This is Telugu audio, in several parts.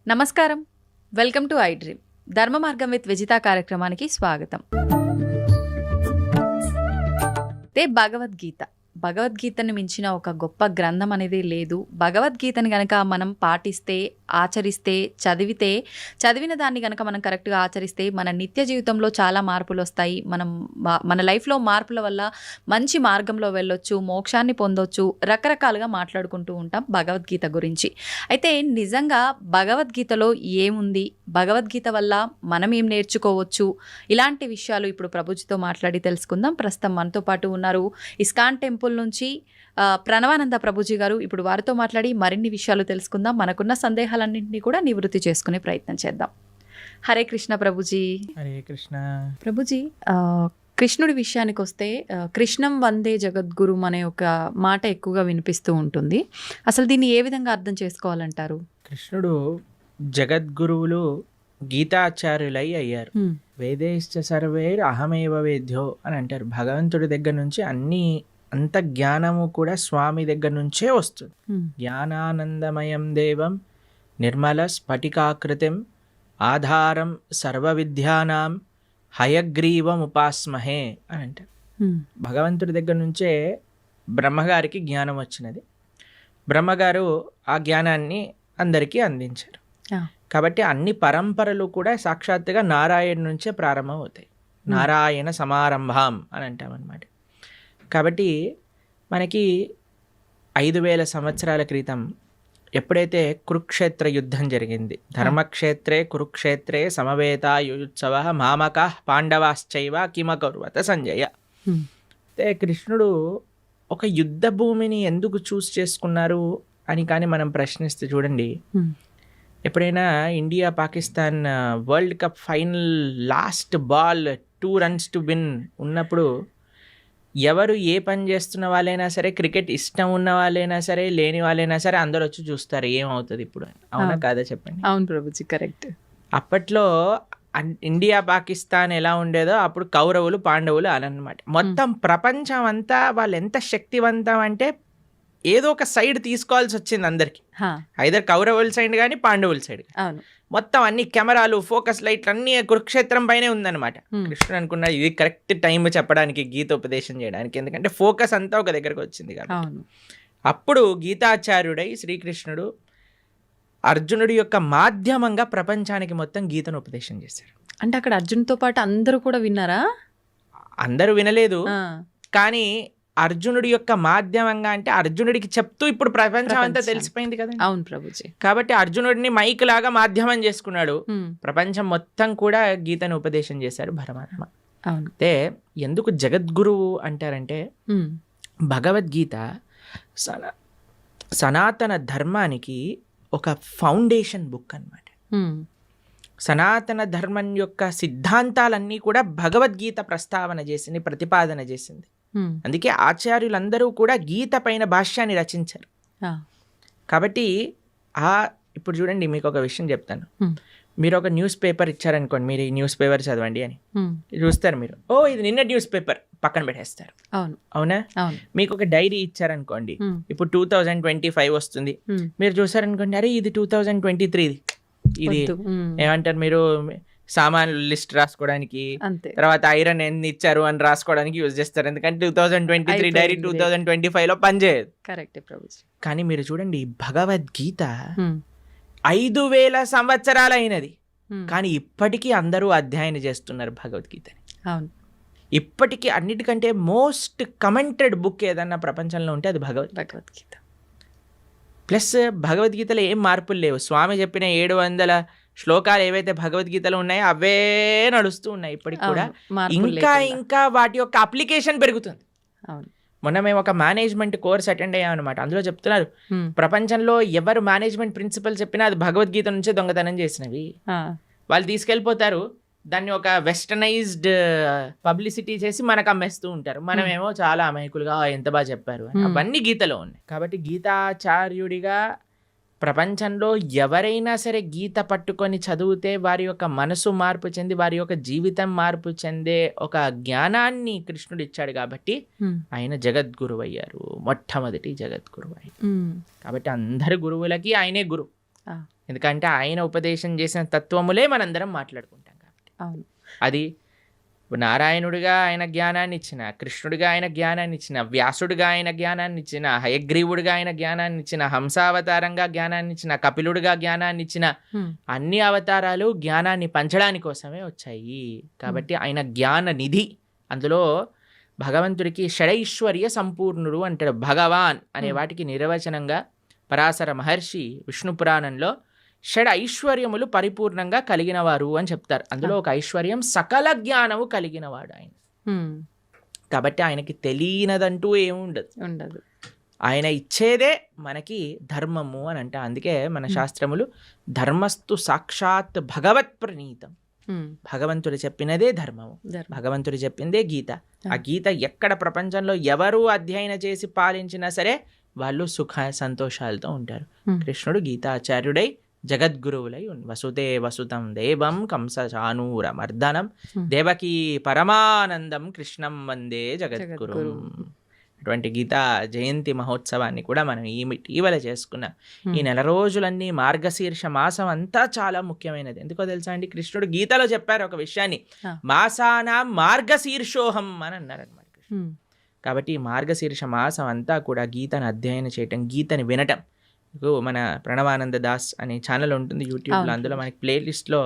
నమస్కారం, వెల్కమ్ టు ఐ డ్రీమ్. ధర్మ మార్గం విత్ విజిత కార్యక్రమానికి స్వాగతం. భగవద్గీతను మించిన ఒక గొప్ప గ్రంథం అనేది లేదు. భగవద్గీతని గనక మనం పాటిస్తే, ఆచరిస్తే, చదివిన దాన్ని గనక మనం కరెక్ట్గా ఆచరిస్తే మన నిత్య జీవితంలో చాలా మార్పులు వస్తాయి. మన లైఫ్లో మార్పుల వల్ల మంచి మార్గంలో వెళ్ళొచ్చు, మోక్షాన్ని పొందొచ్చు. రకరకాలుగా మాట్లాడుకుంటూ ఉంటాం భగవద్గీత గురించి. అయితే నిజంగా భగవద్గీతలో ఏముంది, భగవద్గీత వల్ల మనం ఏం నేర్చుకోవచ్చు, ఇలాంటి విషయాలు ఇప్పుడు ప్రభుజీతో మాట్లాడి తెలుసుకుందాం. ప్రస్తుతం మనతో పాటు ఉన్నారు ఇస్కాన్ టెంపుల్ నుంచి ప్రణవానంద ప్రభుజీ గారు. ఇప్పుడు వారితో మాట్లాడి మరిన్ని విషయాలు తెలుసుకుందాం. మనకున్న సందేహాలన్నింటినీ కూడా నివృత్తి చేసుకునే ప్రయత్నం చేద్దాం. హరే కృష్ణ ప్రభుజీ. హరే కృష్ణ ప్రభుజీ. కృష్ణుడి విషయానికి వస్తే కృష్ణం వందే జగద్గురుం అనే ఒక మాట ఎక్కువగా వినిపిస్తూ ఉంటుంది. అసలు దీన్ని ఏ విధంగా అర్థం చేసుకోవాలంటారు? కృష్ణుడు జగద్గురువులు గీతాచార్యులై అయ్యారు. వేదేశ్చ సర్వేర్ అహమేవ వేద్యో అని అంటారు. భగవంతుడి దగ్గర నుంచి అంత జ్ఞానము కూడా స్వామి దగ్గర నుంచే వస్తుంది. జ్ఞానానందమయం దేవం నిర్మల స్ఫటికాకృతిం ఆధారం సర్వ విద్యానాం హయగ్రీవం ఉపాస్మహే అని అంటారు. భగవంతుడి దగ్గర నుంచే బ్రహ్మగారికి జ్ఞానం వచ్చినది. బ్రహ్మగారు ఆ జ్ఞానాన్ని అందరికీ అందించారు. కాబట్టి అన్ని పరంపరలు కూడా సాక్షాత్తుగా నారాయణ నుంచే ప్రారంభం అవుతాయి. నారాయణ సమారంభం అని అంటామన్నమాట. కాబట్టి మనకి 5000 సంవత్సరాల క్రితం ఎప్పుడైతే కురుక్షేత్ర యుద్ధం జరిగింది, ధర్మక్షేత్రే కురుక్షేత్రే సమవేతాయుత్సవ మామక పాండవాశ్చైవ కిమకర్వత సంజయ. అయితే కృష్ణుడు ఒక యుద్ధ భూమిని ఎందుకు చూస్ చేసుకున్నారు అని కానీ మనం ప్రశ్నిస్తే చూడండి, ఎప్పుడైనా India Pakistan world cup final last ball 2 runs to win ఉన్నప్పుడు ఎవరు ఏ పని చేస్తున్న వాళ్ళైనా సరే, క్రికెట్ ఇష్టం ఉన్న వాళ్ళైనా సరే, లేని వాళ్ళైనా సరే అందరూ వచ్చి చూస్తారు ఏమవుతుంది ఇప్పుడు. అవునా కాదా చెప్పండి? అవును ప్రభుజీ, కరెక్ట్. అప్పట్లో ఇండియా పాకిస్తాన్ ఎలా ఉండేదో అప్పుడు కౌరవులు పాండవులు అనమాట. మొత్తం ప్రపంచం అంతా వాళ్ళు ఎంత శక్తివంతం అంటే ఏదో ఒక సైడ్ తీసుకోవాల్సి వచ్చింది అందరికి. ఐదర్ కౌరవుల సైడ్ కానీ పాండవుల సైడ్. మొత్తం అన్ని కెమెరాలు, ఫోకస్ లైట్లు అన్ని కురుక్షేత్రం పైనే ఉందన్నమాట. కృష్ణుడు అనుకున్నాడు ఇది కరెక్ట్ టైం చెప్పడానికి, గీతోపదేశం చేయడానికి, ఎందుకంటే ఫోకస్ అంతా ఒక దగ్గరకు వచ్చింది కాబట్టి. అప్పుడు గీతాచార్యుడై శ్రీకృష్ణుడు అర్జునుడి యొక్క మాధ్యమంగా ప్రపంచానికి మొత్తం గీతను ఉపదేశం చేశారు. అంటే అక్కడ అర్జునుడితో పాటు అందరూ కూడా విన్నారా? అందరూ వినలేదు, కానీ అర్జునుడి యొక్క మాధ్యమంగా అంటే అర్జునుడికి చెప్తూ ఇప్పుడు ప్రపంచం అంతా తెలిసిపోయింది కదా. అవును ప్రభుజీ. కాబట్టి అర్జునుడిని మైక్ లాగా మాధ్యమం చేసుకున్నాడు. ప్రపంచం మొత్తం కూడా గీతను ఉపదేశం చేశారు పరమాత్మ. అయితే ఎందుకు జగద్గురువు అంటారంటే భగవద్గీత సనాతన ధర్మానికి ఒక ఫౌండేషన్ బుక్ అన్నమాట. సనాతన ధర్మం యొక్క సిద్ధాంతాలన్నీ కూడా భగవద్గీత ప్రస్తావన చేసింది, ప్రతిపాదన చేసింది. అందుకే ఆచార్యులందరూ కూడా గీత పైన భాష్యాన్ని రచించారు. కాబట్టి ఇప్పుడు చూడండి, మీకు ఒక విషయం చెప్తాను. మీరు ఒక న్యూస్ పేపర్ ఇచ్చారనుకోండి, మీరు ఈ న్యూస్ పేపర్ చదవండి అని చూస్తారు. మీరు ఇది నిన్న న్యూస్ పేపర్ పక్కన పెట్టేస్తారు. అవునా? మీకు ఒక డైరీ ఇచ్చారనుకోండి, ఇప్పుడు 2025 వస్తుంది, మీరు చూసారనుకోండి, అరే ఇది 2023, ఇది ఏమంటారు మీరు సామాన్లు లిస్ట్ రాసుకోవడానికి, తర్వాత ఐరన్ ఎన్ని ఇచ్చారు అని రాసుకోవడానికి యూజ్ చేస్తారు. ఎందుకంటే 2023 డైరీ 2025 లో పనిచేయదు. కరెక్ట్ ప్రభుజీ. కానీ మీరు చూడండి, భగవద్గీత 5000 సంవత్సరాలు అయినది, కానీ ఇప్పటికీ అందరూ అధ్యయనం చేస్తున్నారు భగవద్గీతని. అవును. ఇప్పటికీ అన్నిటికంటే మోస్ట్ కమెంటెడ్ బుక్ ఏదన్నా ప్రపంచంలో ఉంటే అది భగవద్గీత. ప్లస్ భగవద్గీతలో ఏం మార్పులు లేవు. స్వామి చెప్పిన 700 శ్లోకాలు ఏవైతే భగవద్గీతలో ఉన్నాయో అవే నడుస్తూ ఉన్నాయి ఇప్పటికి కూడా. ఇంకా వాటి యొక్క అప్లికేషన్ పెరుగుతుంది. మొన్న మేము ఒక మేనేజ్మెంట్ కోర్స్ అటెండ్ అయ్యామన్నమాట. అందులో చెప్తున్నారు, ప్రపంచంలో ఎవరు మేనేజ్మెంట్ ప్రిన్సిపల్ చెప్పినా అది భగవద్గీత నుంచే దొంగతనం చేసినవి. వాళ్ళు తీసుకెళ్ళిపోతారు, దాన్ని ఒక వెస్టర్నైజ్డ్ పబ్లిసిటీ చేసి మనకు అమ్మేస్తూ ఉంటారు. మనమేమో చాలా అమాయకులుగా ఎంత బాగా చెప్పారు. అవన్నీ గీతలో ఉన్నాయి. కాబట్టి గీతాచార్యుడిగా ప్రపంచంలో ఎవరైనా సరే గీత పట్టుకొని చదివితే వారి యొక్క మనసు మార్పు చెంది వారి యొక్క జీవితం మార్పు చెందే ఒక జ్ఞానాన్ని కృష్ణుడు ఇచ్చాడు కాబట్టి ఆయన జగద్గురువు అయ్యారు, మొట్టమొదటి జగద్గురువు అయ్యారు. కాబట్టి అందరు గురువులకి ఆయనే గురువు, ఎందుకంటే ఆయన ఉపదేశం చేసిన తత్వములే మనందరం మాట్లాడుకుంటాం కాబట్టి. అవును, అది నారాయణుడిగా ఆయన జ్ఞానాన్ని ఇచ్చిన, కృష్ణుడిగా ఆయన జ్ఞానాన్ని ఇచ్చిన, వ్యాసుడిగా ఆయన జ్ఞానాన్ని ఇచ్చిన, హయగ్రీవుడిగా ఆయన జ్ఞానాన్ని ఇచ్చిన, హంసావతారంగా జ్ఞానాన్ని ఇచ్చిన, కపిలుడిగా జ్ఞానాన్ని ఇచ్చిన, అన్ని అవతారాలు జ్ఞానాన్ని పంచడానికి కోసమే వచ్చాయి. కాబట్టి ఆయన జ్ఞాన నిధి. అందులో భగవంతుడికి షడైశ్వర్య సంపూర్ణుడు అంటాడు. భగవాన్ అనే వాటికి నిర్వచనంగా పరాశర మహర్షి విష్ణు పురాణంలో షడ్ ఐశ్వర్యములు పరిపూర్ణంగా కలిగినవారు అని చెప్తారు. అందులో ఒక ఐశ్వర్యం సకల జ్ఞానము కలిగినవాడు ఆయన. కాబట్టి ఆయనకి తెలియనదంటూ ఏముండదు. ఆయన ఇచ్చేదే మనకి ధర్మము అని అంటే. అందుకే మన శాస్త్రములు ధర్మస్తు సాక్షాత్ భగవత్ ప్రణీతం. భగవంతుడు చెప్పినదే ధర్మము, భగవంతుడు చెప్పిందే గీత. ఆ గీత ఎక్కడ ప్రపంచంలో ఎవరు అధ్యయనం చేసి పాలించినా సరే వాళ్ళు సుఖ సంతోషాలతో ఉంటారు. కృష్ణుడు గీతాచార్యుడై జగద్గురువులై వసుదే వసుతం దేవం కంస చానూర మర్దనం దేవకీ పరమానందం కృష్ణం వందే జగద్గురు. అటువంటి గీతా జయంతి మహోత్సవాన్ని కూడా మనం ఇటీవల చేసుకున్నాం. ఈ నెల రోజులన్నీ మార్గశీర్ష మాసం అంతా చాలా ముఖ్యమైనది. ఎందుకో తెలుసా అండి, కృష్ణుడు గీతలో చెప్పారు ఒక విషయాన్ని, మాసానా మార్గశీర్షోహం అని అన్నారనమాట. కాబట్టి ఈ మార్గశీర్ష మాసం అంతా కూడా గీతను అధ్యయనం చేయటం, గీతని వినటం. మన ప్రణవానంద దాస్ అనే ఛానల్ ఉంటుంది యూట్యూబ్లో, అందులో మనకి ప్లేలిస్ట్లో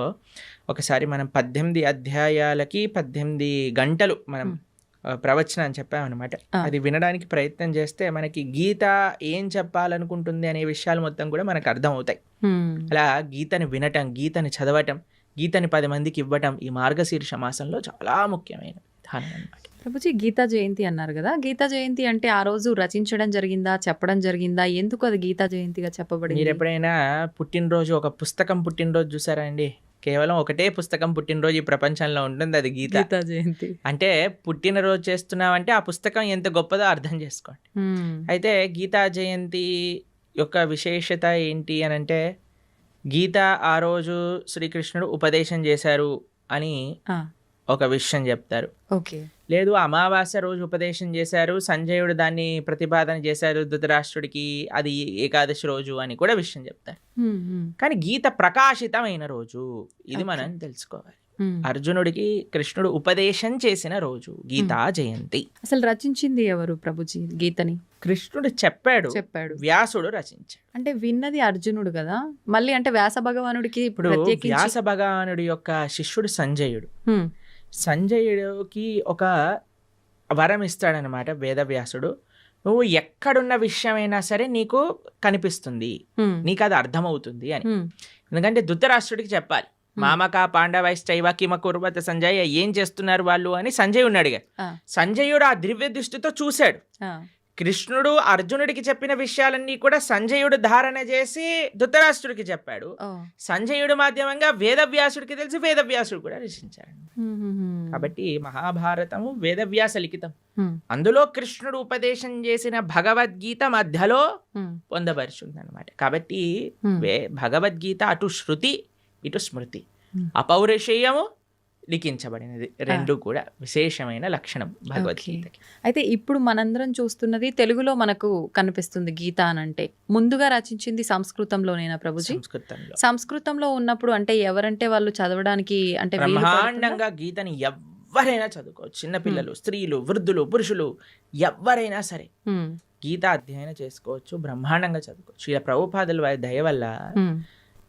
ఒకసారి మనం 18 అధ్యాయాలకి 18 గంటలు మనం ప్రవచనం అని చెప్పామన్నమాట. అది వినడానికి ప్రయత్నం చేస్తే మనకి గీత ఏం చెప్పాలనుకుంటుంది అనే విషయాలు మొత్తం కూడా మనకు అర్థమవుతాయి. అలా గీతని వినటం, గీతని చదవటం, గీతని 10 మందికి ఇవ్వటం ఈ మార్గశీర్ష మాసంలో చాలా ముఖ్యమైన విధానం అన్నమాట. ప్రభుజీ, గీతా జయంతి అన్నారు కదా, గీతా జయంతి అంటే ఆ రోజు రచించడం జరిగిందా, చెప్పడం జరిగిందా, ఎందుకు అది గీతా జయంతిగా చెప్పబడింది? మీరు ఎప్పుడైనా పుట్టినరోజు, ఒక పుస్తకం పుట్టినరోజు చూసారా అండి? కేవలం ఒకటే పుస్తకం పుట్టినరోజు ఈ ప్రపంచంలో ఉంటుంది, అది గీతా జయంతి. అంటే పుట్టినరోజు చేస్తున్నామంటే ఆ పుస్తకం ఎంత గొప్పదో అర్థం చేసుకోండి. అయితే గీతా జయంతి యొక్క విశేషత ఏంటి అని అంటే, గీత ఆ రోజు శ్రీకృష్ణుడు ఉపదేశం చేశారు అని ఒక విషయం చెప్తారు. ఓకే. లేదు, అమావాస్య రోజు ఉపదేశం చేశారు, సంజయుడు దాన్ని ప్రతిపాదన చేశారు ధృతరాష్ట్రుడికి, అది ఏకాదశి రోజు అని కూడా విషయం చెప్తారు. కానీ గీత ప్రకాశితమైన రోజు ఇది మనం తెలుసుకోవాలి. అర్జునుడికి కృష్ణుడు ఉపదేశం చేసిన రోజు గీతా జయంతి. అసలు రచించింది ఎవరు ప్రభుజీ గీతని? కృష్ణుడు చెప్పాడు, వ్యాసుడు రచించాడు. అంటే విన్నది అర్జునుడు కదా, మళ్ళీ అంటే వ్యాస భగవానుడికి ఇప్పుడు వ్యాస భగవానుడి యొక్క శిష్యుడు సంజయుడు. సంజయుడికి ఒక వరం ఇస్తాడనమాట వేదవ్యాసుడు. నువ్వు ఎక్కడున్న విషయమైనా సరే నీకు కనిపిస్తుంది, నీకు అది అర్థమవుతుంది అని. ఎందుకంటే ధృతరాష్ట్రుడికి చెప్పాలి, మామకా పాండవైశ్చైవ కిమ కుర్వత సంజయ్, ఏం చేస్తున్నారు వాళ్ళు అని సంజయుడిని అడిగాడు. సంజయుడు ఆ దివ్య దృష్టితో చూశాడు. కృష్ణుడు అర్జునుడికి చెప్పిన విషయాలన్నీ కూడా సంజయుడు ధారణ చేసి ధృతరాష్ట్రుడికి చెప్పాడు. సంజయుడు మాధ్యమంగా వేదవ్యాసుడికి తెలిసి వేదవ్యాసుడు కూడా రచించాడు. కాబట్టి మహాభారతము వేదవ్యాస లిఖితం. అందులో కృష్ణుడు ఉపదేశం చేసిన భగవద్గీత మధ్యలో పొందపరిచింది అనమాట. కాబట్టి భగవద్గీత అటు శృతి ఇటు స్మృతి, అపౌరుషేయము లిఖించబడినది, రెండు కూడా విశేషమైన లక్షణం భగవద్గీతకి. అయితే ఇప్పుడు మనందరం చూస్తున్నది తెలుగులో మనకు కనిపిస్తుంది గీత అనంటే, ముందుగా రచించింది సంస్కృతంలోనేనా ప్రభుజీ? సంస్కృతంలో ఉన్నప్పుడు అంటే ఎవరంటే వాళ్ళు చదవడానికి అంటే బ్రహ్మాండంగా గీతని ఎవరైనా చదువుకోవచ్చు. చిన్నపిల్లలు, స్త్రీలు, వృద్ధులు, పురుషులు ఎవరైనా సరే గీత అధ్యయనం చేసుకోవచ్చు, బ్రహ్మాండంగా చదువుకోవచ్చు. ఇలా ప్రభుపాదుల వారి దయ వల్ల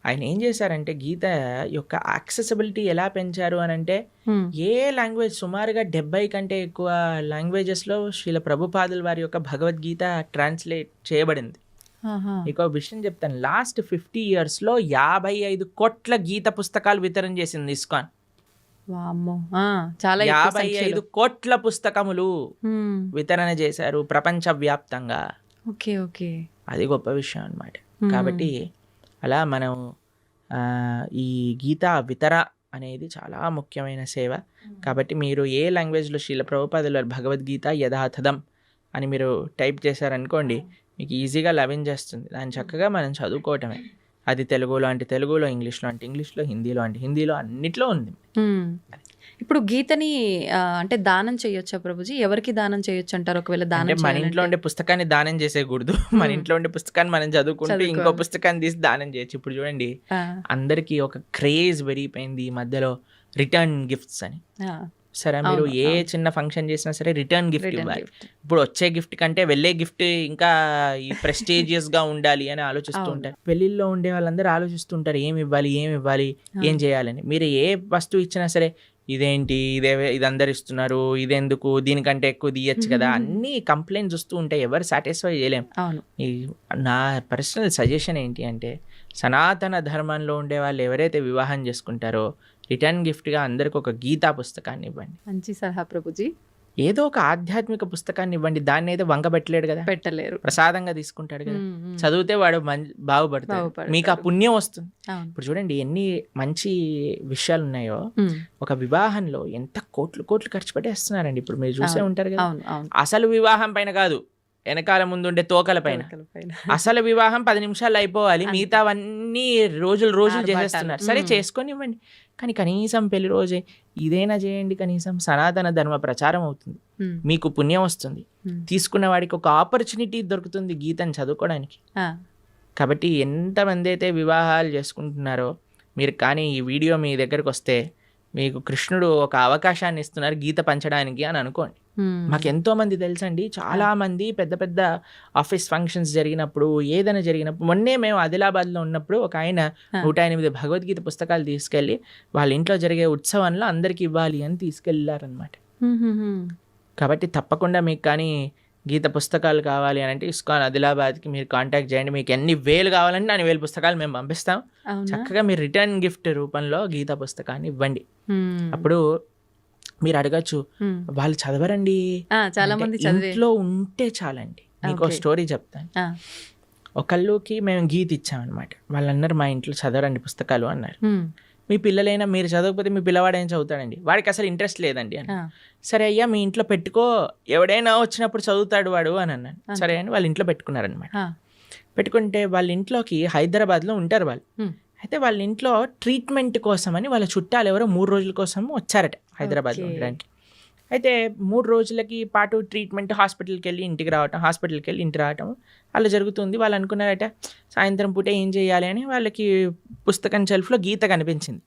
ఆయన ఏం చేశారంటే గీత యొక్క యాక్సెసిబిలిటీ ఎలా పెంచారు అని అంటే, ఏ లాంగ్వేజ్ సుమారుగా 70 కంటే ఎక్కువ లాంగ్వేజెస్లో శ్రీల ప్రభుపాదుల వారి యొక్క భగవద్గీత ట్రాన్స్లేట్ చేయబడింది. ఇంకో విషయం చెప్తాను, లాస్ట్ 50 yearsలో 55 కోట్ల గీత పుస్తకాలు వితరణ చేసింది ఇస్కాన్. 55 కోట్ల పుస్తకములు వితరణ చేశారు ప్రపంచ వ్యాప్తంగా. అది గొప్ప విషయం అన్నమాట. కాబట్టి అలా మనం ఈ గీతా వితర అనేది చాలా ముఖ్యమైన సేవ. కాబట్టి మీరు ఏ లాంగ్వేజ్లో శ్రీల ప్రభుపాదుల భగవద్గీత యథాతథం అని మీరు టైప్ చేశారనుకోండి, మీకు ఈజీగా లభించేస్తుంది. దాన్ని చక్కగా మనం చదువుకోవటమే. అది తెలుగులో అంటే తెలుగులో, ఇంగ్లీష్లో అంటే ఇంగ్లీష్లో, హిందీలో అంటే హిందీలో, అన్నిట్లో ఉంది. ఇప్పుడు గీతని అంటే దానం చేయొచ్చా ప్రభుజీ? ఎవరికి దానం చేయొచ్చు అంటారు? ఒకవేళ అంటే దానం మన ఇంట్లో ఉండే పుస్తకాన్ని దానం చేసేయకూడదు. మన ఇంట్లో ఉండే పుస్తకాన్ని మనం చదువుకుంటూ ఇంకో పుస్తకాన్ని తీసి దానం చేయొచ్చు. ఇప్పుడు చూడండి, అందరికీ ఒక క్రేజ్ పెరిగిపోయింది ఈ మధ్యలో, రిటర్న్ గిఫ్ట్స్ అని. సరే, మీరు ఏ చిన్న ఫంక్షన్ చేసినా సరే రిటర్న్ గిఫ్ట్ ఇవ్వాలి. ఇప్పుడు వచ్చే గిఫ్ట్ కంటే వెళ్ళే గిఫ్ట్ ఇంకా ఈ ప్రెస్టీజియస్ గా ఉండాలి అని ఆలోచిస్తూ ఉంటారు. పెళ్లిల్లో ఉండే వాళ్ళందరూ ఆలోచిస్తుంటారు ఏమి ఇవ్వాలి, ఏం చేయాలని. మీరు ఏ వస్తువు ఇచ్చినా సరే, ఇదేంటి, ఇది అందరు ఇస్తున్నారు, ఇదెందుకు, దీనికంటే ఎక్కువ తీయచ్చు కదా, అన్ని కంప్లైంట్స్ వస్తూ ఉంటాయి. ఎవరు సాటిస్ఫై చేయలేం. నా పర్సనల్ సజెషన్ ఏంటి అంటే, సనాతన ధర్మంలో ఉండే వాళ్ళు ఎవరైతే వివాహం చేసుకుంటారో రిటర్న్ గిఫ్ట్గా అందరికి ఒక గీతా పుస్తకాన్ని ఇవ్వండి. మంచి సలహా ప్రభుజీ. ఏదో ఒక ఆధ్యాత్మిక పుస్తకాన్ని ఇవ్వండి. దాన్ని అయితే వంక పెట్టలేడు కదా, పెట్టలేరు, ప్రసాదంగా తీసుకుంటాడు కదా. చదివితే వాడు బాగుపడతాడు, మీకు ఆ పుణ్యం వస్తుంది. ఇప్పుడు చూడండి ఎన్ని మంచి విషయాలు ఉన్నాయో. ఒక వివాహంలో ఎంత కోట్లు ఖర్చు పెట్టేస్తున్నారండి. ఇప్పుడు మీరు చూసే ఉంటారు కదా. అసలు వివాహం పైన కాదు, వెనకాల ముందుండే తోకల పైన. అసలు వివాహం 10 నిమిషాలు అయిపోవాలి, మిగతావన్నీ రోజులు చేసేస్తున్నారు. సరే చేసుకొని ఇవ్వండి, కానీ కనీసం పెళ్లి రోజే ఇదైనా చేయండి. కనీసం సనాతన ధర్మ ప్రచారం అవుతుంది, మీకు పుణ్యం వస్తుంది, తీసుకున్న వాడికి ఒక ఆపర్చునిటీ దొరుకుతుంది గీతను చదువుకోవడానికి. కాబట్టి ఎంతమంది అయితే వివాహాలు చేసుకుంటున్నారో మీరు, కానీ ఈ వీడియో మీ దగ్గరకు వస్తే మీకు కృష్ణుడు ఒక అవకాశాన్ని ఇస్తున్నారు గీత పంచడానికి అని అనుకోండి. మాకు ఎంతో మంది తెలుసండి, చాలా మంది పెద్ద పెద్ద ఆఫీస్ ఫంక్షన్స్ జరిగినప్పుడు, ఏదైనా జరిగినప్పుడు, మొన్నే మేము ఆదిలాబాద్లో ఉన్నప్పుడు ఒక ఆయన 108 భగవద్గీత పుస్తకాలు తీసుకెళ్ళి వాళ్ళ ఇంట్లో జరిగే ఉత్సవంలో అందరికి ఇవ్వాలి అని తీసుకెళ్ళారనమాట. కాబట్టి తప్పకుండా మీకు కానీ గీత పుస్తకాలు కావాలి అని అంటే ఇస్కాన్ ఆదిలాబాద్కి మీరు కాంటాక్ట్ చేయండి. మీకు ఎన్ని వేలు కావాలంటే అన్ని 1000 పుస్తకాలు మేము పంపిస్తాం. చక్కగా మీరు రిటర్న్ గిఫ్ట్ రూపంలో గీత పుస్తకాన్ని ఇవ్వండి. అప్పుడు మీరు అడగచ్చు, వాళ్ళు చదవరండి, చాలా మంది ఇంట్లో ఉంటే చాలండి. మీకు స్టోరీ చెప్తాను. ఒకళ్ళకి మేము గీత ఇచ్చామన్నమాట. వాళ్ళు అన్నారు మా ఇంట్లో చదవరండి పుస్తకాలు అన్నారు. మీ పిల్లలైనా మీరు చదవకపోతే మీ పిల్లవాడు ఏం చదువుతాడండి, వాడికి అసలు ఇంట్రెస్ట్ లేదండి అని. సరే అయ్యా మీ ఇంట్లో పెట్టుకో, ఎవడైనా వచ్చినప్పుడు చదువుతాడు వాడు అని అన్నాను. సరే అని వాళ్ళ ఇంట్లో పెట్టుకున్నారనమాట. పెట్టుకుంటే వాళ్ళ ఇంట్లోకి హైదరాబాద్లో ఉంటారు వాళ్ళు. అయితే వాళ్ళ ఇంట్లో ట్రీట్మెంట్ కోసం అని వాళ్ళ చుట్టాలు ఎవరో 3 రోజుల కోసం వచ్చారట హైదరాబాద్లో ఉండడానికి. అయితే 3 రోజులకి పాటు ట్రీట్మెంట్, హాస్పిటల్కి వెళ్ళి ఇంటికి రావటం అలా జరుగుతుంది. వాళ్ళు అనుకున్నారట సాయంత్రం పూట ఏం చేయాలి అని. వాళ్ళకి పుస్తకం షెల్ఫ్లో గీత కనిపించింది.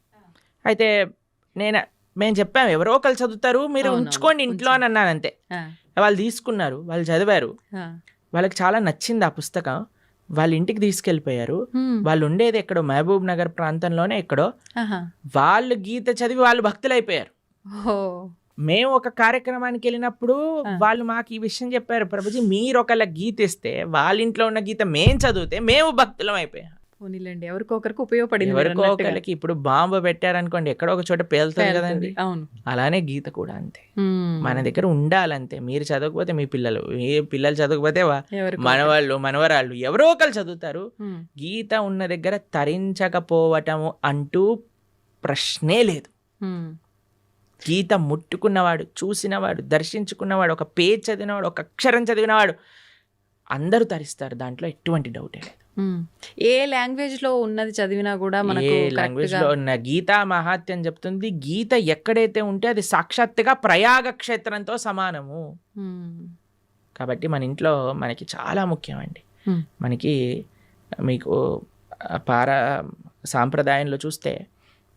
అయితే మేము చెప్పాము ఎవరో ఒకరు చదువుతారు, మీరు ఉంచుకోండి ఇంట్లో అని అన్నాను అంతే. వాళ్ళు తీసుకున్నారు, వాళ్ళు చదివారు, వాళ్ళకి చాలా నచ్చింది ఆ పుస్తకం. వాళ్ళ ఇంటికి తీసుకెళ్ళిపోయారు. వాళ్ళు ఉండేది ఎక్కడో మహబూబ్ నగర్ ప్రాంతంలోనే ఎక్కడో. వాళ్ళు గీత చదివి వాళ్ళు భక్తులైపోయారు. మేము ఒక కార్యక్రమానికి వెళ్ళినప్పుడు వాళ్ళు మాకు ఈ విషయం చెప్పారు, ప్రభుజీ మీరు ఒకళ్ళ గీత ఇస్తే వాళ్ళ ఇంట్లో ఉన్న గీత మేము చదివితే మేము భక్తులం అయిపోయాం. ఎవరికొకరికి ఉపయోగపడింది. ఎవరికొకరికి ఇప్పుడు బాంబు పెట్టారనుకోండి ఎక్కడో ఒక చోట పేలుతుంది కదండి. అలానే గీత కూడా అంతే, మన దగ్గర ఉండాలంతే. మీరు చదవకపోతే మీ పిల్లలు చదవకపోతే మనవరాళ్ళు ఎవరో ఒకరు చదువుతారు. గీత ఉన్న దగ్గర తరించకపోవటము అంటూ ప్రశ్నే లేదు. గీత ముట్టుకున్నవాడు, చూసినవాడు, దర్శించుకున్నవాడు, ఒక పేజ్ చదివినవాడు, ఒక అక్షరం చదివినవాడు అందరూ తరిస్తారు, దాంట్లో ఎటువంటి డౌటే లేదు. ఏ లాంగ్వేజ్ లో ఉన్నది చదివినా కూడా ఏ లాంగ్వేజ్ లో ఉన్న గీతా మహాత్యం చెప్తుంది. గీత ఎక్కడైతే ఉంటే అది సాక్షాత్తుగా ప్రయాగ క్షేత్రంతో సమానము. కాబట్టి మన ఇంట్లో మనకి చాలా ముఖ్యం అండి. మనకి మీకు సాంప్రదాయంలో చూస్తే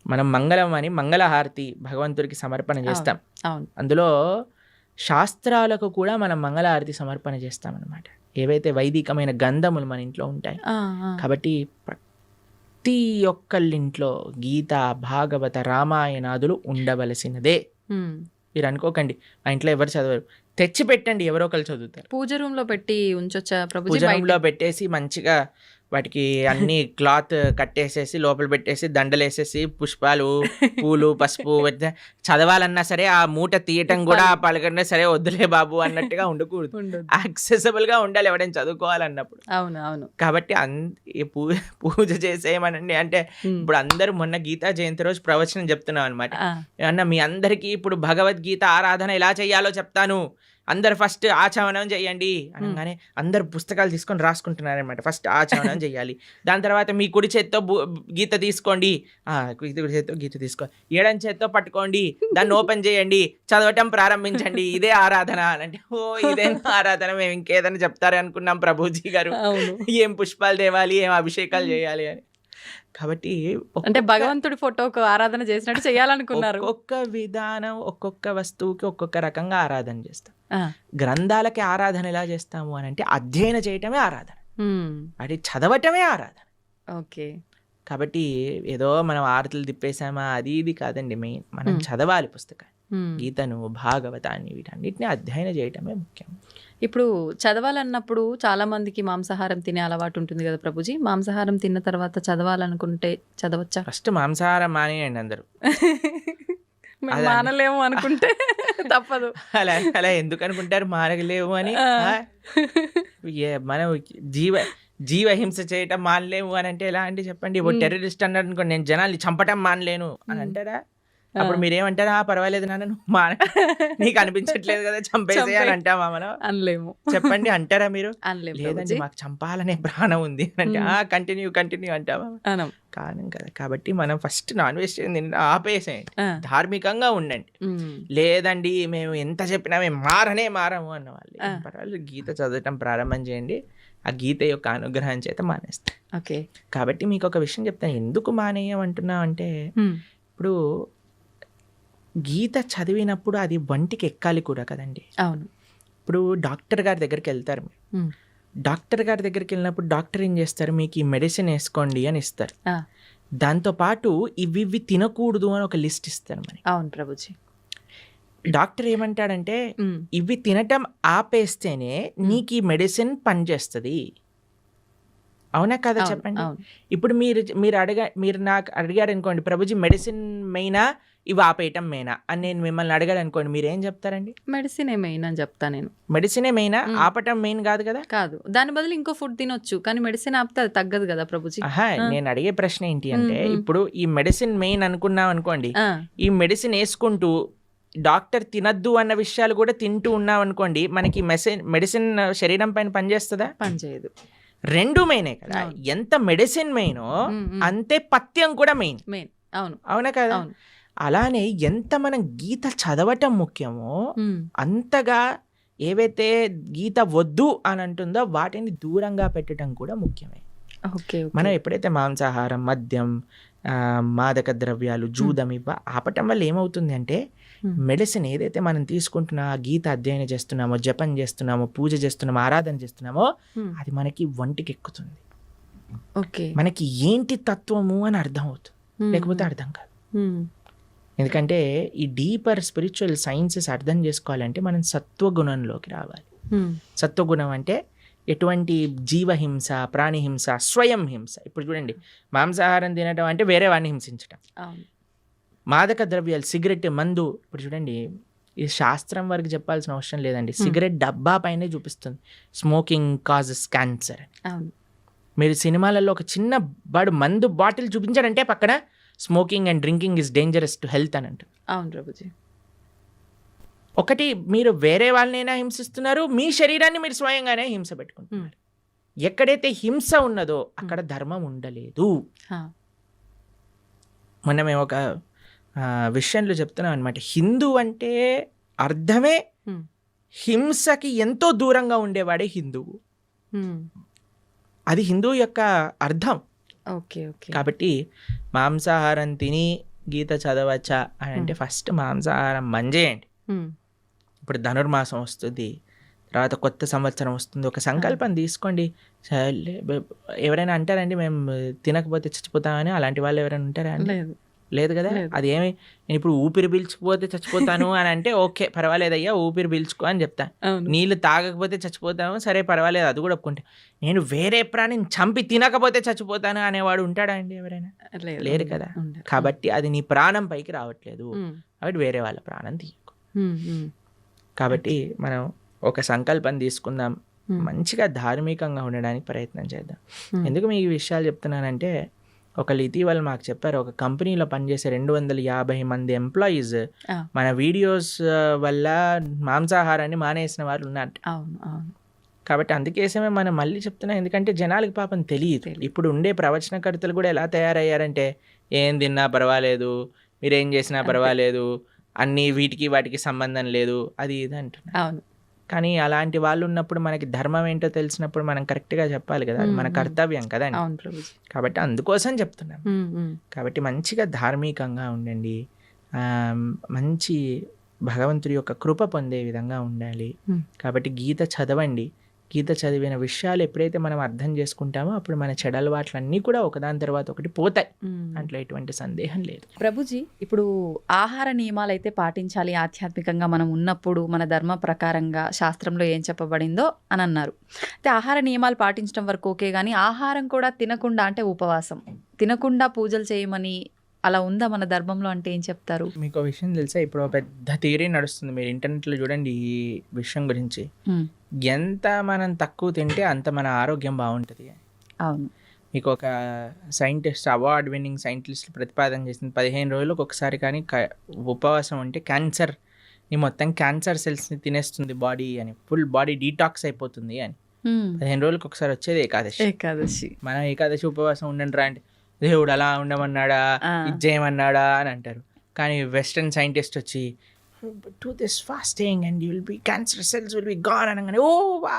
మనం మంగళం అని మంగళహారతి భగవంతుడికి సమర్పణ చేస్తాం. అందులో శాస్త్రాలకు కూడా మనం మంగళహారతి సమర్పణ చేస్తాం అన్నమాట. ఏవైతే వైదికమైన గంధములు మన ఇంట్లో ఉంటాయి. కాబట్టి ప్రతి ఒక్కళ్ళింట్లో గీత, భాగవత, రామాయణాదులు ఉండవలసినదే. మీరు అనుకోకండి మా ఇంట్లో ఎవరు చదవరు, తెచ్చి పెట్టండి, ఎవరో ఒకరు చదువుతారు. పూజ రూమ్ లో పెట్టి ఉంచొచ్చా ప్రభుజీ? పూజ రూమ్ లో పెట్టేసి మంచిగా వాటికి అన్ని క్లాత్ కట్టేసేసి లోపల పెట్టేసి దండలేసేసి పుష్పాలు, పూలు, పసుపు చదవాలన్నా సరే ఆ మూట తీయటం కూడా పలకన్నా సరే వద్దులే బాబు అన్నట్టుగా ఉండకూడదు. యాక్సెసిబుల్ గా ఉండాలి ఎవడైనా చదువుకోవాలన్నప్పుడు. అవును. కాబట్టి పూజ చేసేయమనండి అంటే ఇప్పుడు అందరూ మొన్న గీతా జయంతి రోజు ప్రవచనం చెప్తున్నాం అనమాట. ఏమన్నా మీ అందరికీ ఇప్పుడు భగవద్గీత ఆరాధన ఎలా చేయాలో చెప్తాను, అందరు ఫస్ట్ ఆచమనం చేయండి అనగానే అందరు పుస్తకాలు తీసుకొని రాసుకుంటున్నారనమాట. ఫస్ట్ ఆచమనం చేయాలి, దాని తర్వాత మీ కుడి చేత్తో గీత తీసుకోండి, కుడి చేత్తో గీత తీసుకోండి, ఎడం చేత్తో పట్టుకోండి, దాన్ని ఓపెన్ చేయండి, చదవటం ప్రారంభించండి, ఇదే ఆరాధన అని అంటే, ఓ ఇదేనా ఆరాధన, మేము ఇంకేదైనా చెప్తారే అనుకున్నాం ప్రభుజీ గారు, ఏం పుష్పాలు తేవాలి, ఏం అభిషేకాలు చేయాలి అని. కాబట్టి అంటే భగవంతుడి ఫోటోకు ఆరాధన చేసినట్టు చేయాలనుకున్నారు. ఒక్కొక్క విధానం ఒక్కొక్క వస్తువుకి ఒక్కొక్క రకంగా ఆరాధన చేస్తాం. గ్రంథాలకి ఆరాధన ఎలా చేస్తాము అని అంటే అధ్యయనం చేయటమే ఆరాధన, అది చదవటమే ఆరాధన. ఓకే. కాబట్టి ఏదో మనం ఆరతులు తిప్పేసామా అది ఇది కాదండి. మెయిన్ మనం చదవాలి పుస్తకాన్ని, గీతను, భాగవతాన్ని, వీటన్నిటిని అధ్యయనం చేయటమే ముఖ్యం. ఇప్పుడు చదవాలన్నప్పుడు చాలా మందికి మాంసాహారం తినే అలవాటు ఉంటుంది కదా ప్రభుజీ, మాంసాహారం తిన్న తర్వాత చదవాలనుకుంటే చదవచ్చా? ఫస్ట్ మాంసాహారం మానేయండి అందరూ. మానలేము అనుకుంటే తప్పదు. అలా ఎందుకు అనుకుంటారు మానలేము అని? మనం జీవహింస చేయటం మానలేము అని అంటే ఎలా అంటే చెప్పండి. ఇప్పుడు టెర్రరిస్ట్ అన్నాడు అనుకోండి, నేను జనాల్ని చంపటం మానలేను అని అంటారా? అప్పుడు మీరేమంటారా? పర్వాలేదు నాన్న, నువ్వు నీకు అనిపించట్లేదు కదా చంపేసే అని అంటామా మనం? అనలేము. చెప్పండి, అంటారా మీరు? లేదండి మాకు చంపాలనే ప్రాణం ఉంది అంటే కంటిన్యూ అంటావా? కాను కదా. కాబట్టి మనం ఫస్ట్ నాన్ వెజిటేరియన్ ఆపేసేయండి, ధార్మికంగా ఉండండి. లేదండి మేము ఎంత చెప్పినా మేము మారము అన్న వాళ్ళు పర్వాలేదు, గీత చదవటం ప్రారంభం చేయండి, ఆ గీత యొక్క అనుగ్రహం చేత మానేస్తాం. ఓకే. కాబట్టి మీకు ఒక విషయం చెప్తాను, ఎందుకు మానేయమంటున్నావు అంటే, ఇప్పుడు గీత చదివినప్పుడు అది వంటికి ఎక్కాలి కూడా కదండి. అవును. ఇప్పుడు డాక్టర్ గారి దగ్గరికి వెళ్తారు మీరు, డాక్టర్ గారి దగ్గరికి వెళ్ళినప్పుడు డాక్టర్ ఏం చేస్తారు, మీకు ఈ మెడిసిన్ వేసుకోండి అని ఇస్తారు, దాంతోపాటు ఇవి తినకూడదు అని ఒక లిస్ట్ ఇస్తారు మనకి. అవును ప్రభుజీ. డాక్టర్ ఏమంటాడంటే ఇవి తినటం ఆపేస్తేనే నీకు ఈ మెడిసిన్ పనిచేస్తుంది. అవునా కదా చెప్పండి. ఇప్పుడు మీరు నాకు అడిగారు అనుకోండి, ప్రభుజీ మెడిసిన్ మెయినా ఇవి ఆపేయటం మెయినా అని నేను మిమ్మల్ని అడిగాడు అనుకోండి, మీరు ఏం చెప్తారండి? మెడిసినే మెయిన్ అని చెప్తా నేను. మెడిసినే మెయినా, ఆపటం మెయిన్ కాదు కదా. కాదు, దాని బదులు ఇంకో ఫుడ్ తినొచ్చు, కానీ మెడిసిన్ ఆపితే అది తగ్గదు కదా ప్రభుజీ. నేను అడిగే ప్రశ్న ఏంటి అంటే, ఇప్పుడు ఈ మెడిసిన్ మెయిన్ అనుకున్నాం అనుకోండి, ఈ మెడిసిన్ వేసుకుంటూ డాక్టర్ తినద్దు అన్న విషయాలు కూడా తింటూ ఉన్నాం అనుకోండి, మనకి మెడిసిన్ శరీరం పైన పనిచేస్తుందా? పనిచేయదు. రెండు మెయినే కదా. ఎంత మెడిసిన్ మెయినో అంతే పథ్యం కూడా మెయిన్. అవునా కదా. అలానే ఎంత మనం గీత చదవటం ముఖ్యమో అంతగా ఏవైతే గీత వద్దు అని అంటుందో వాటిని దూరంగా పెట్టడం కూడా ముఖ్యమే. మనం ఎప్పుడైతే మాంసాహారం, మద్యం, మాదక ద్రవ్యాలు, జూదం ఇవ్వ ఆపటం వల్ల ఏమవుతుంది అంటే, మెడిసిన్ ఏదైతే మనం తీసుకుంటున్నా, గీత అధ్యయనం చేస్తున్నామో, జపం చేస్తున్నామో, పూజ చేస్తున్నామో, ఆరాధన చేస్తున్నామో అది మనకి వంటికి ఎక్కుతుంది. మనకి ఏంటి తత్వము అని అర్థం అవుతుంది, లేకపోతే అర్థం కాదు. ఎందుకంటే ఈ డీపర్ స్పిరిచువల్ సైన్సెస్ అర్థం చేసుకోవాలంటే మనం సత్వగుణంలోకి రావాలి. సత్వగుణం అంటే ఎటువంటి జీవహింస, ప్రాణిహింస, స్వయం హింస. ఇప్పుడు చూడండి, మాంసాహారం తినడం అంటే వేరే వాడిని హింసించడం. మాదక ద్రవ్యాలు, సిగరెట్, మందు, ఇప్పుడు చూడండి, ఈ శాస్త్రం వరకు చెప్పాల్సిన అవసరం లేదండి, సిగరెట్ డబ్బా పైనే చూపిస్తుంది స్మోకింగ్ కాజెస్ క్యాన్సర్. మీరు సినిమాలలో ఒక చిన్న వాడు మందు బాటిల్ చూపించాడంటే పక్కన smoking and drinking is dangerous to health అని అంటారు. అవును ప్రభుజీ. ఒకటి, మీరు వేరే వాళ్ళనైనా హింసిస్తున్నారు, మీ శరీరాన్ని మీరు స్వయంగానే హింస పెట్టుకుంటున్నారు. ఎక్కడైతే హింస ఉన్నదో అక్కడ ధర్మం ఉండలేదు. మొన్న మేము ఒక విషయంలో చెప్తున్నాం అనమాట, హిందూ అంటే అర్థమే హింసకి ఎంతో దూరంగా ఉండేవాడే హిందువు. అది హిందూ యొక్క అర్థం. కాబట్టి మాంసాహారం తిని గీత చదవచ్చా అని అంటే ఫస్ట్ మాంసాహారం మంజేయండి. ఇప్పుడు ధనుర్మాసం వస్తుంది, తర్వాత కొత్త సంవత్సరం వస్తుంది, ఒక సంకల్పం తీసుకోండి. ఎవరైనా అంటారండి మేము తినకపోతే చచ్చిపోతామని? అలాంటి వాళ్ళు ఎవరైనా ఉంటారా? లేదు కదా. అది ఏమి, నేను ఇప్పుడు ఊపిరి పీల్చుకుపోతే చచ్చిపోతాను అని అంటే ఓకే పర్వాలేదయ్యా, ఊపిరి పీల్చుకో అని చెప్తాను. నీళ్ళు తాగకపోతే చచ్చిపోతాను, సరే పర్వాలేదు, అది కూడా ఒప్పుకుంటే. నేను వేరే ప్రాణిని చంపి తినకపోతే చచ్చిపోతాను అనేవాడు ఉంటాడా అండి ఎవరైనా? లేరు కదా. కాబట్టి అది నీ ప్రాణం పైకి రావట్లేదు, కాబట్టి వేరే వాళ్ళ ప్రాణం తీయకు. కాబట్టి మనం ఒక సంకల్పం తీసుకుందాం, మంచిగా ధార్మికంగా ఉండడానికి ప్రయత్నం చేద్దాం. ఎందుకు మీకు ఈ విషయాలు చెప్తున్నానంటే, ఒకళ్ళు ఇటీవల మాకు చెప్పారు, ఒక కంపెనీలో పనిచేసే 250 మంది ఎంప్లాయీస్ మన వీడియోస్ వల్ల మాంసాహారాన్ని మానేసిన వాళ్ళు ఉన్నారు. అవును అవును. కాబట్టి అందుకేసమే మనం మళ్ళీ చెప్తున్నాం, ఎందుకంటే జనాలకి పాపం తెలియదు. ఇప్పుడు ఉండే ప్రవచనకర్తలు కూడా ఎలా తయారయ్యారంటే, ఏం తిన్నా పర్వాలేదు, మీరేం చేసినా పర్వాలేదు, అన్నీ వీటికి వాటికి సంబంధం లేదు, అది ఇది అంటున్నారు. అవును. కానీ అలాంటి వాళ్ళు ఉన్నప్పుడు మనకి ధర్మం ఏంటో తెలిసినప్పుడు మనం కరెక్ట్గా చెప్పాలి కదా, అది మన కర్తవ్యం కదండి. అవును ప్రభుజీ. కాబట్టి అందుకోసం చెప్తున్నాం. కాబట్టి మంచిగా ధార్మికంగా ఉండండి, మంచి భగవంతుడి యొక్క కృప పొందే విధంగా ఉండాలి. కాబట్టి గీత చదవండి. గీత చదివిన విషయాలు ఎప్పుడైతే మనం అర్థం చేసుకుంటామో అప్పుడు మన చెడలవాట్లన్నీ కూడా ఒకదాని తర్వాత ఒకటి పోతాయి, దాంట్లో ఎటువంటి సందేహం లేదు. ప్రభుజీ, ఇప్పుడు ఆహార నియమాలు అయితే పాటించాలి ఆధ్యాత్మికంగా మనం ఉన్నప్పుడు, మన ధర్మ ప్రకారంగా శాస్త్రంలో ఏం చెప్పబడిందో అని అన్నారు. అయితే ఆహార నియమాలు పాటించడం వరకు ఓకే, కానీ ఆహారం కూడా తినకుండా, అంటే ఉపవాసం తినకుండా పూజలు చేయమని అలా ఉందా మన ధర్మంలో, అంటే ఏం చెప్తారు? మీకు ఒక విషయం తెలుసా, ఇప్పుడు ఒక పెద్ద థియరీ నడుస్తుంది, మీరు ఇంటర్నెట్లో చూడండి ఈ విషయం గురించి. ఎంత మనం తక్కువ తింటే అంత మన ఆరోగ్యం బాగుంటుంది. అవును. మీకు ఒక సైంటిస్ట్, అవార్డ్ విన్నింగ్ సైంటిస్ట్ ప్రతిపాదన చేసింది, 15 రోజులకు ఒకసారి కానీ ఉపవాసం ఉంటే క్యాన్సర్ని మొత్తం క్యాన్సర్ సెల్స్ని తినేస్తుంది బాడీ అని, ఫుల్ బాడీ డీటాక్స్ అయిపోతుంది అని. 15 రోజులకు ఒకసారి వచ్చేది ఏకాదశి. మనం ఏకాదశి ఉపవాసం ఉండండి రా అంటే, దేవుడు అలా ఉండమన్నాడా, ఇది చేయమన్నాడా అని అంటారు. కానీ వెస్టర్న్ సైంటిస్ట్ వచ్చి do this fasting and you will be, cancer cells will be gone అనగానే ఓ వా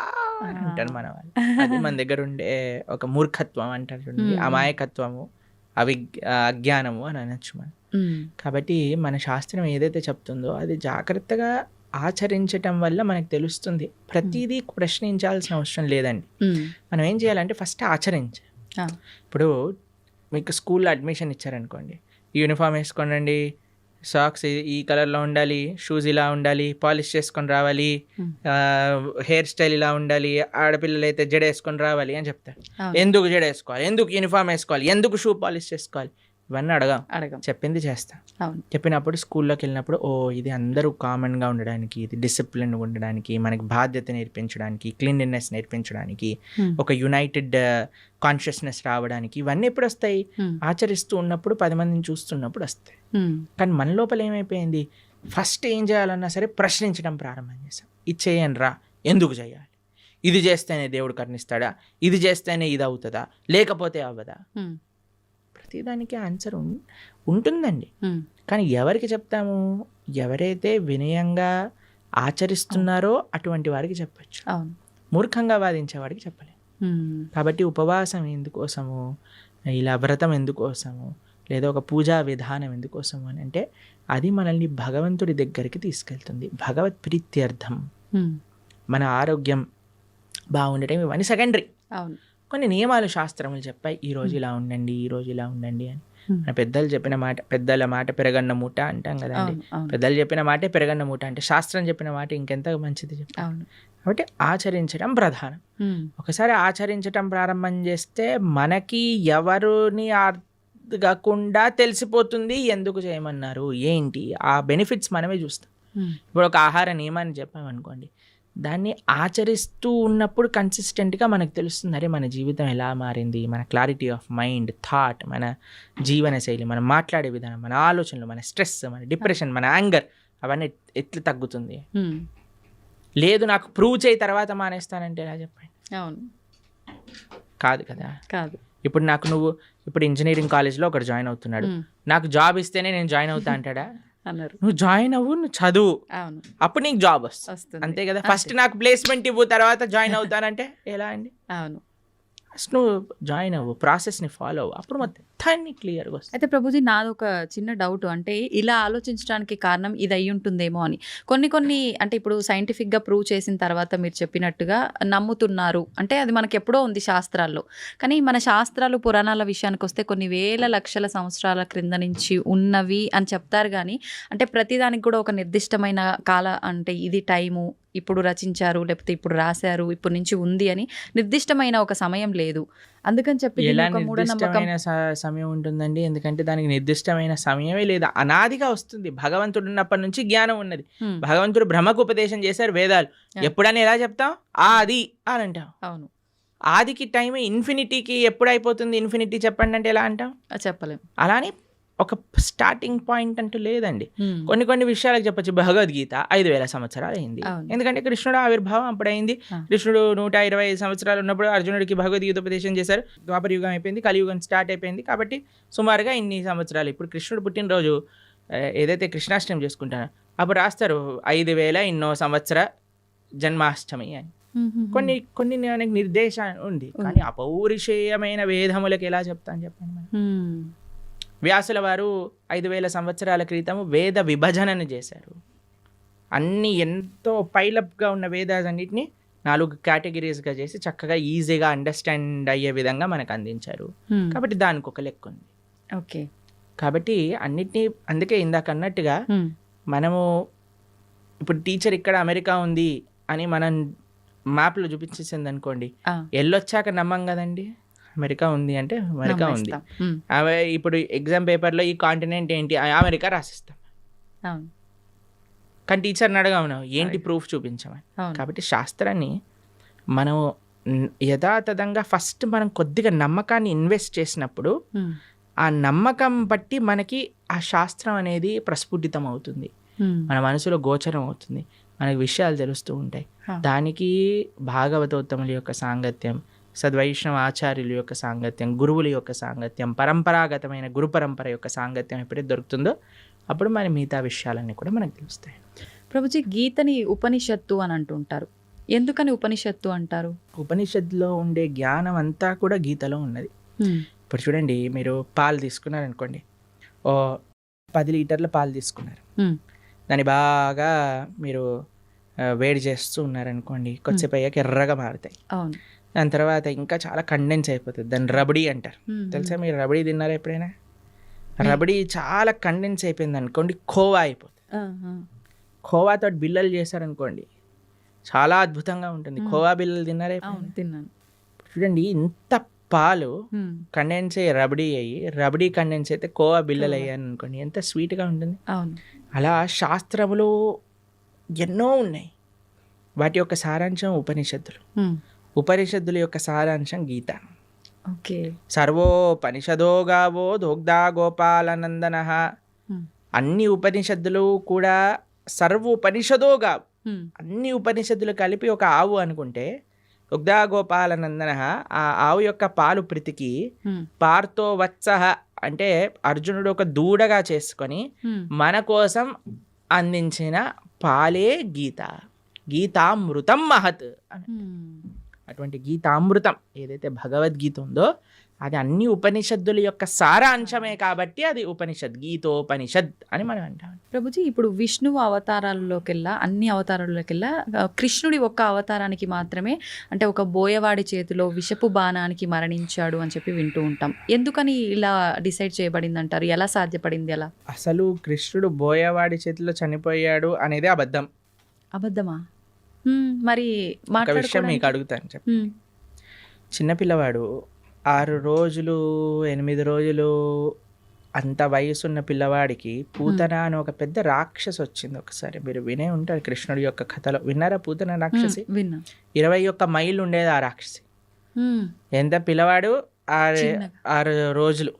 అని అంటారు మన వాళ్ళు. అది మన దగ్గర ఉండే ఒక మూర్ఖత్వం అంటారు చూడండి, అమాయకత్వము, అజ్ఞానము అని అనొచ్చు మనం. కాబట్టి మన శాస్త్రం ఏదైతే చెప్తుందో అది జాగ్రత్తగా ఆచరించటం వల్ల మనకు తెలుస్తుంది. ప్రతిదీ ప్రశ్నించాల్సిన అవసరం లేదండి. మనం ఏం చేయాలంటే ఫస్ట్ ఆచరించాలి. ఇప్పుడు మీకు స్కూల్లో అడ్మిషన్ ఇచ్చారనుకోండి, యూనిఫామ్ వేసుకోండి, సాక్స్ ఈ కలర్లో ఉండాలి, షూస్ ఇలా ఉండాలి, పాలిష్ చేసుకొని రావాలి, హెయిర్ స్టైల్ ఇలా ఉండాలి, ఆడపిల్లలు అయితే జడ వేసుకొని రావాలి అని చెప్తారు. ఎందుకు జడ వేసుకోవాలి, ఎందుకు యూనిఫామ్ వేసుకోవాలి, ఎందుకు షూ పాలిష్ చేసుకోవాలి, ఇవన్నీ అడగం. చెప్పింది చేస్తాం. చెప్పినప్పుడు స్కూల్లోకి వెళ్ళినప్పుడు ఓ ఇది అందరూ కామన్గా ఉండడానికి, ఇది డిసిప్లిన్ ఉండడానికి, మనకి బాధ్యత నేర్పించడానికి, క్లీన్లీనెస్ నేర్పించడానికి, ఒక యునైటెడ్ కాన్షియస్నెస్ రావడానికి, ఇవన్నీ ఎప్పుడు వస్తాయి? ఆచరిస్తూ ఉన్నప్పుడు, 10 మందిని చూస్తున్నప్పుడు వస్తాయి. కానీ మన లోపల ఏమైపోయింది, ఫస్ట్ ఏం చేయాలన్నా సరే ప్రశ్నించడం ప్రారంభం చేసాం. ఇది చేయండి రా, ఎందుకు చేయాలి, ఇది చేస్తేనే దేవుడు కరుణిస్తాడా, ఇది చేస్తేనే ఇది అవుతుందా, లేకపోతే అవ్వదా? ప్రతిదానికి ఆన్సర్ ఉంటుందండి. కానీ ఎవరికి చెప్తాము? ఎవరైతే వినయంగా ఆచరిస్తున్నారో అటువంటి వారికి చెప్పచ్చు, మూర్ఖంగా వాదించే వాడికి చెప్పలేము. కాబట్టి ఉపవాసం ఎందుకోసము, ఇలా వ్రతం ఎందుకోసము, లేదా ఒక పూజా విధానం ఎందుకోసము అని అంటే, అది మనల్ని భగవంతుడి దగ్గరికి తీసుకెళ్తుంది, భగవత్ ప్రీత్యర్థం. మన ఆరోగ్యం బాగుండటం ఇవన్నీ సెకండరీ. కొన్ని నియమాలు శాస్త్రములు చెప్పాయి, ఈరోజు ఇలా ఉండండి, ఈరోజు ఇలా ఉండండి అని. మన పెద్దలు చెప్పిన మాట, పెద్దల మాట పెరగన్న మూట అంటాం కదండి. పెద్దలు చెప్పిన మాటే పెరగన్న మూట అంటే, శాస్త్రం చెప్పిన మాట ఇంకెంత మంచిది చెప్పాలి. కాబట్టి ఆచరించడం ప్రధానం. ఒకసారి ఆచరించడం ప్రారంభం చేస్తే మనకి ఎవరిని అర్థకాకుండా తెలిసిపోతుంది ఎందుకు చేయమన్నారు ఏంటి, ఆ బెనిఫిట్స్ మనమే చూస్తాం. ఇప్పుడు ఒక ఆహార నియమాన్ని చెప్పామనుకోండి, దాన్ని ఆచరిస్తూ ఉన్నప్పుడు కన్సిస్టెంట్గా మనకు తెలుస్తుంది, అరే మన జీవితం ఎలా మారింది, మన క్లారిటీ ఆఫ్ మైండ్, థాట్, మన జీవన శైలి, మనం మాట్లాడే విధానం, మన ఆలోచనలు, మన స్ట్రెస్, మన డిప్రెషన్, మన యాంగర్, అవన్నీ ఎట్లా తగ్గుతుంది. లేదు నాకు ప్రూవ్ చేయి తర్వాత మానేస్తానంటే ఎలా చెప్పండి? కాదు కదా. ఇప్పుడు ఇప్పుడు ఇంజనీరింగ్ కాలేజ్లో ఒకటి జాయిన్ అవుతున్నాడు, నాకు జాబ్ ఇస్తేనే నేను జాయిన్ అవుతా అంటాడా? అన్నారు. నువ్వు జాయిన్ అవ్వు, నువ్వు చదువు, అప్పుడు నీకు జాబ్ వస్తుంది, అంతే కదా. ఫస్ట్ నాకు ప్లేస్మెంట్ ఇవ్వు తర్వాత జాయిన్ అవుతానంటే ఎలా అండి? అవును. ఫస్ట్ నువ్వు జాయిన్ అవ్వు, ప్రాసెస్ని ఫాలో అవ్వు, అప్పుడు మొత్తం క్లియర్గా వస్తుంది. అయితే ప్రభుజీ, నాది ఒక చిన్న డౌట్, అంటే ఇలా ఆలోచించడానికి కారణం ఇది అయి ఉంటుందేమో అని. కొన్ని అంటే ఇప్పుడు సైంటిఫిక్గా ప్రూవ్ చేసిన తర్వాత మీరు చెప్పినట్టుగా నమ్ముతున్నారు అంటే అది మనకి ఎప్పుడో ఉంది శాస్త్రాల్లో. కానీ మన శాస్త్రాలు, పురాణాల విషయానికి వస్తే కొన్ని వేల లక్షల సంవత్సరాల క్రింద నుంచి ఉన్నవి అని చెప్తారు. కానీ అంటే ప్రతిదానికి కూడా ఒక నిర్దిష్టమైన అంటే ఇది టైము, ఇప్పుడు రచించారు, లేకపోతే ఇప్పుడు రాశారు, ఇప్పటి నుంచి ఉంది అని నిర్దిష్టమైన ఒక సమయం లేదు. అందుకని చెప్పి నిర్దిష్టమైన సమయం ఉంటుందండి, ఎందుకంటే దానికి నిర్దిష్టమైన సమయమే లేదు, అనాదిగా వస్తుంది. భగవంతుడు ఉన్నప్పటి నుంచి జ్ఞానం ఉన్నది. భగవంతుడు బ్రహ్మకు ఉపదేశం చేశారు వేదాలు. ఎప్పుడని ఎలా చెప్తాం? అది అని అంటాం. అవును. ఆదికి టైం ఇన్ఫినిటీకి ఎప్పుడు అయిపోతుంది ఇన్ఫినిటీ చెప్పండి అంటే ఎలా అంటాం? చెప్పలేం. అలానే ఒక స్టార్టింగ్ పాయింట్ అంటూ లేదండి. కొన్ని విషయాలకు చెప్పొచ్చు. భగవద్గీత 5,000 సంవత్సరాలు అయింది. ఎందుకంటే కృష్ణుడు ఆవిర్భావం అప్పుడైంది. కృష్ణుడు 125 సంవత్సరాలు ఉన్నప్పుడు అర్జునుడికి భగవద్గీత ఉపదేశం చేశారు. ద్వాపర యుగం అయిపోయింది, కలియుగం స్టార్ట్ అయిపోయింది. కాబట్టి సుమారుగా ఇన్ని సంవత్సరాలు. ఇప్పుడు కృష్ణుడు పుట్టినరోజు ఏదైతే కృష్ణాష్టమి చేసుకుంటారో అప్పుడు రాస్తారు 5,000 ఎన్నో సంవత్సర జన్మాష్టమి అని. కొన్ని మనకి నిర్దేశం ఉంది. కానీ అపౌరుషేయమైన వేదములకు ఎలా చెప్తాను చెప్పండి మనం. వ్యాసుల వారు 5,000 సంవత్సరాల క్రితం వేద విభజనను చేశారు. అన్ని ఎంతో పైలప్గా ఉన్న వేదాలన్నింటినీ 4 కేటగిరీస్గా చేసి చక్కగా ఈజీగా అండర్స్టాండ్ అయ్యే విధంగా మనకు అందించారు. కాబట్టి దానికి ఒక లెక్క ఉంది. ఓకే. కాబట్టి అన్నిటినీ అందుకే ఇందాక అన్నట్టుగా మనము ఇప్పుడు టీచర్ ఇక్కడ అమెరికా ఉంది అని మనం మ్యాప్లో చూపించేసింది అనుకోండి, వెళ్ళొచ్చాక నమ్మం కదండి. అమెరికా ఉంది అంటే అమెరికా ఉంది. ఇప్పుడు ఎగ్జామ్ పేపర్లో ఈ కాంటినెంట్ ఏంటి అమెరికా రాసిస్తాం. కానీ టీచర్ని అడగమను ఏంటి ప్రూఫ్ చూపించమని. కాబట్టి శాస్త్రాన్ని మనం యథాతథంగా ఫస్ట్ మనం కొద్దిగా నమ్మకాన్ని ఇన్వెస్ట్ చేసినప్పుడు ఆ నమ్మకం బట్టి మనకి ఆ శాస్త్రం అనేది ప్రస్ఫుటితం అవుతుంది, మన మనసులో గోచరం అవుతుంది, మనకి విషయాలు తెలుస్తూ ఉంటాయి. దానికి భాగవతోత్తముల యొక్క సాంగత్యం, సద్వైష్ణవ ఆచార్యుల యొక్క సాంగత్యం, గురువుల యొక్క సాంగత్యం, పరంపరాగతమైన గురు పరంపర యొక్క సాంగత్యం ఎప్పుడైతే దొరుకుతుందో అప్పుడు మన మిగతా విషయాలన్నీ కూడా మనకు తెలుస్తాయి. ప్రభుజీ, గీతని ఉపనిషత్తు అని అంటుంటారు. ఎందుకని ఉపనిషత్తు అంటారు? ఉపనిషత్తులో ఉండే జ్ఞానం అంతా కూడా గీతలో ఉన్నది. ఇప్పుడు చూడండి, మీరు పాలు తీసుకున్నారనుకోండి, ఓ 10 లీటర్ల పాలు తీసుకున్నారు. దాన్ని బాగా మీరు వేడి చేస్తూ ఉన్నారనుకోండి, కొద్దిసేపు అయ్యాక ఎర్రగా మారుతాయి. దాని తర్వాత ఇంకా చాలా కండెన్స్ అయిపోతుంది. దాన్ని రబడీ అంటారు. తెలుసా? మీరు రబడీ తిన్నారా ఎప్పుడైనా? రబడీ చాలా కండెన్స్ అయిపోయింది అనుకోండి, ఖోవా అయిపోతుంది. ఖోవాతో బిల్లలు చేశారనుకోండి, చాలా అద్భుతంగా ఉంటుంది. ఖోవా బిల్లలు తిన్నారా? తిన్నాను. చూడండి, ఇంత పాలు కండెన్స్ అయ్యి రబడీ అయ్యి, రబడీ కండెన్స్ అయితే ఖోవా బిల్లలు అయ్యాను అనుకోండి, ఎంత స్వీట్గా ఉంటుంది. అలా శాస్త్రములు ఎన్నో ఉన్నాయి. వాటి యొక్క సారాంశం ఉపనిషత్తులు. ఉపనిషత్తుల యొక్క సారాంశం గీత. ఓకే. సర్వోపనిషదో గావో దోగ్ధా గోపాలనందన. అన్ని ఉపనిషత్తులు కూడా సర్వోపనిషదో గావు, అన్ని ఉపనిషత్తులు కలిపి ఒక ఆవు అనుకుంటే, దుగ్ధా గోపాలనందన ఆ ఆవు యొక్క పాలు ప్రీతికి పార్థో వత్సః అంటే అర్జునుడు ఒక దూడగా చేసుకొని మన కోసం అందించిన పాలే గీత. గీతామృతం మహత్. అటువంటి గీతామృతం ఏదైతే భగవద్గీత ఉందో అది అన్ని ఉపనిషత్తుల యొక్క సారాంశమే. కాబట్టి అది ఉపనిషత్, గీతోపనిషద్ అని మనం అంటాం. ప్రభుజీ, ఇప్పుడు విష్ణువు అవతారాల్లోకెల్లా, అన్ని అవతారాల్లోకెల్లా కృష్ణుడి ఒక్క అవతారానికి మాత్రమే, అంటే ఒక బోయవాడి చేతిలో విషపు బాణానికి మరణించాడు అని చెప్పి వింటూ ఉంటాం. ఎందుకని ఇలా డిసైడ్ చేయబడింది అంటారు? ఎలా సాధ్యపడింది? ఎలా? అసలు కృష్ణుడు బోయవాడి చేతిలో చనిపోయాడు అనేది అబద్ధం. అబద్ధమా? మరి ఒక విషయం మీకు అడుగుతాను చెప్పి. చిన్నపిల్లవాడు 6 రోజులు 8 రోజులు అంత వయసున్న పిల్లవాడికి పూతన అని ఒక పెద్ద రాక్షసి వచ్చింది. ఒకసారి మీరు వినే ఉంటారు కృష్ణుడి యొక్క కథలో. విన్నారా పూతన రాక్షసి? 21 మైళ్ళు ఉండేది ఆ రాక్షసి. ఎంత పిల్లవాడు 6 రోజులు.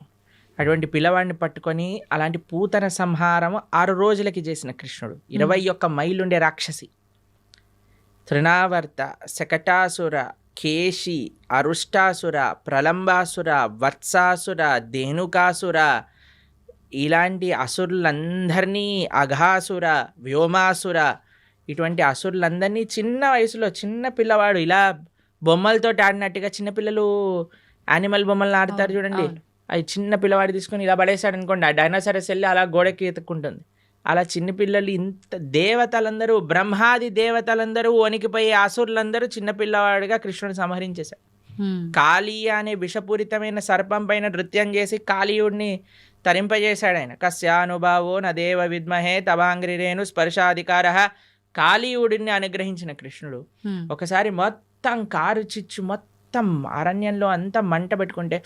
అటువంటి పిల్లవాడిని పట్టుకొని అలాంటి పూతన సంహారం 6 రోజులకి చేసిన కృష్ణుడు. 21 మైళ్ళు ఉండే రాక్షసి. తృణావర్త, శకటాసుర, కేశి, అరుష్టాసుర, ప్రలంబాసుర, వత్సాసుర, ధేనుకాసుర, ఇలాంటి అసురులందరినీ, అఘాసుర, వ్యోమాసుర, ఇటువంటి అసురులందరినీ చిన్న వయసులో, చిన్న పిల్లవాడు ఇలా బొమ్మలతో ఆడినట్టుగా, చిన్నపిల్లలు యానిమల్ బొమ్మలను ఆడతారు చూడండి, అది చిన్న పిల్లవాడు తీసుకొని ఇలా పడేశాడు అనుకోండి, ఆ డైనోసారస్ వెళ్ళి అలా గోడకి ఎత్తుక్కుంటుంది. అలా చిన్నపిల్లలు, ఇంత దేవతలందరూ, బ్రహ్మాది దేవతలందరూ వణికిపోయి అసురులందరూ చిన్నపిల్లవాడిగా కృష్ణుడు సంహరించేశాడు. కాళీ అనే విషపూరితమైన సర్పం పైన నృత్యం చేసి కాళీయుడిని తరింపజేశాడు ఆయన. కస్యానుభావో నదేవ విద్మహే తవాంగ్రిరేణు స్పర్శాధికార. కాళీయుడిని అనుగ్రహించిన కృష్ణుడు ఒకసారి మొత్తం కారు చిచ్చు మొత్తం అరణ్యంలో అంతా మంట పెట్టుకుంటే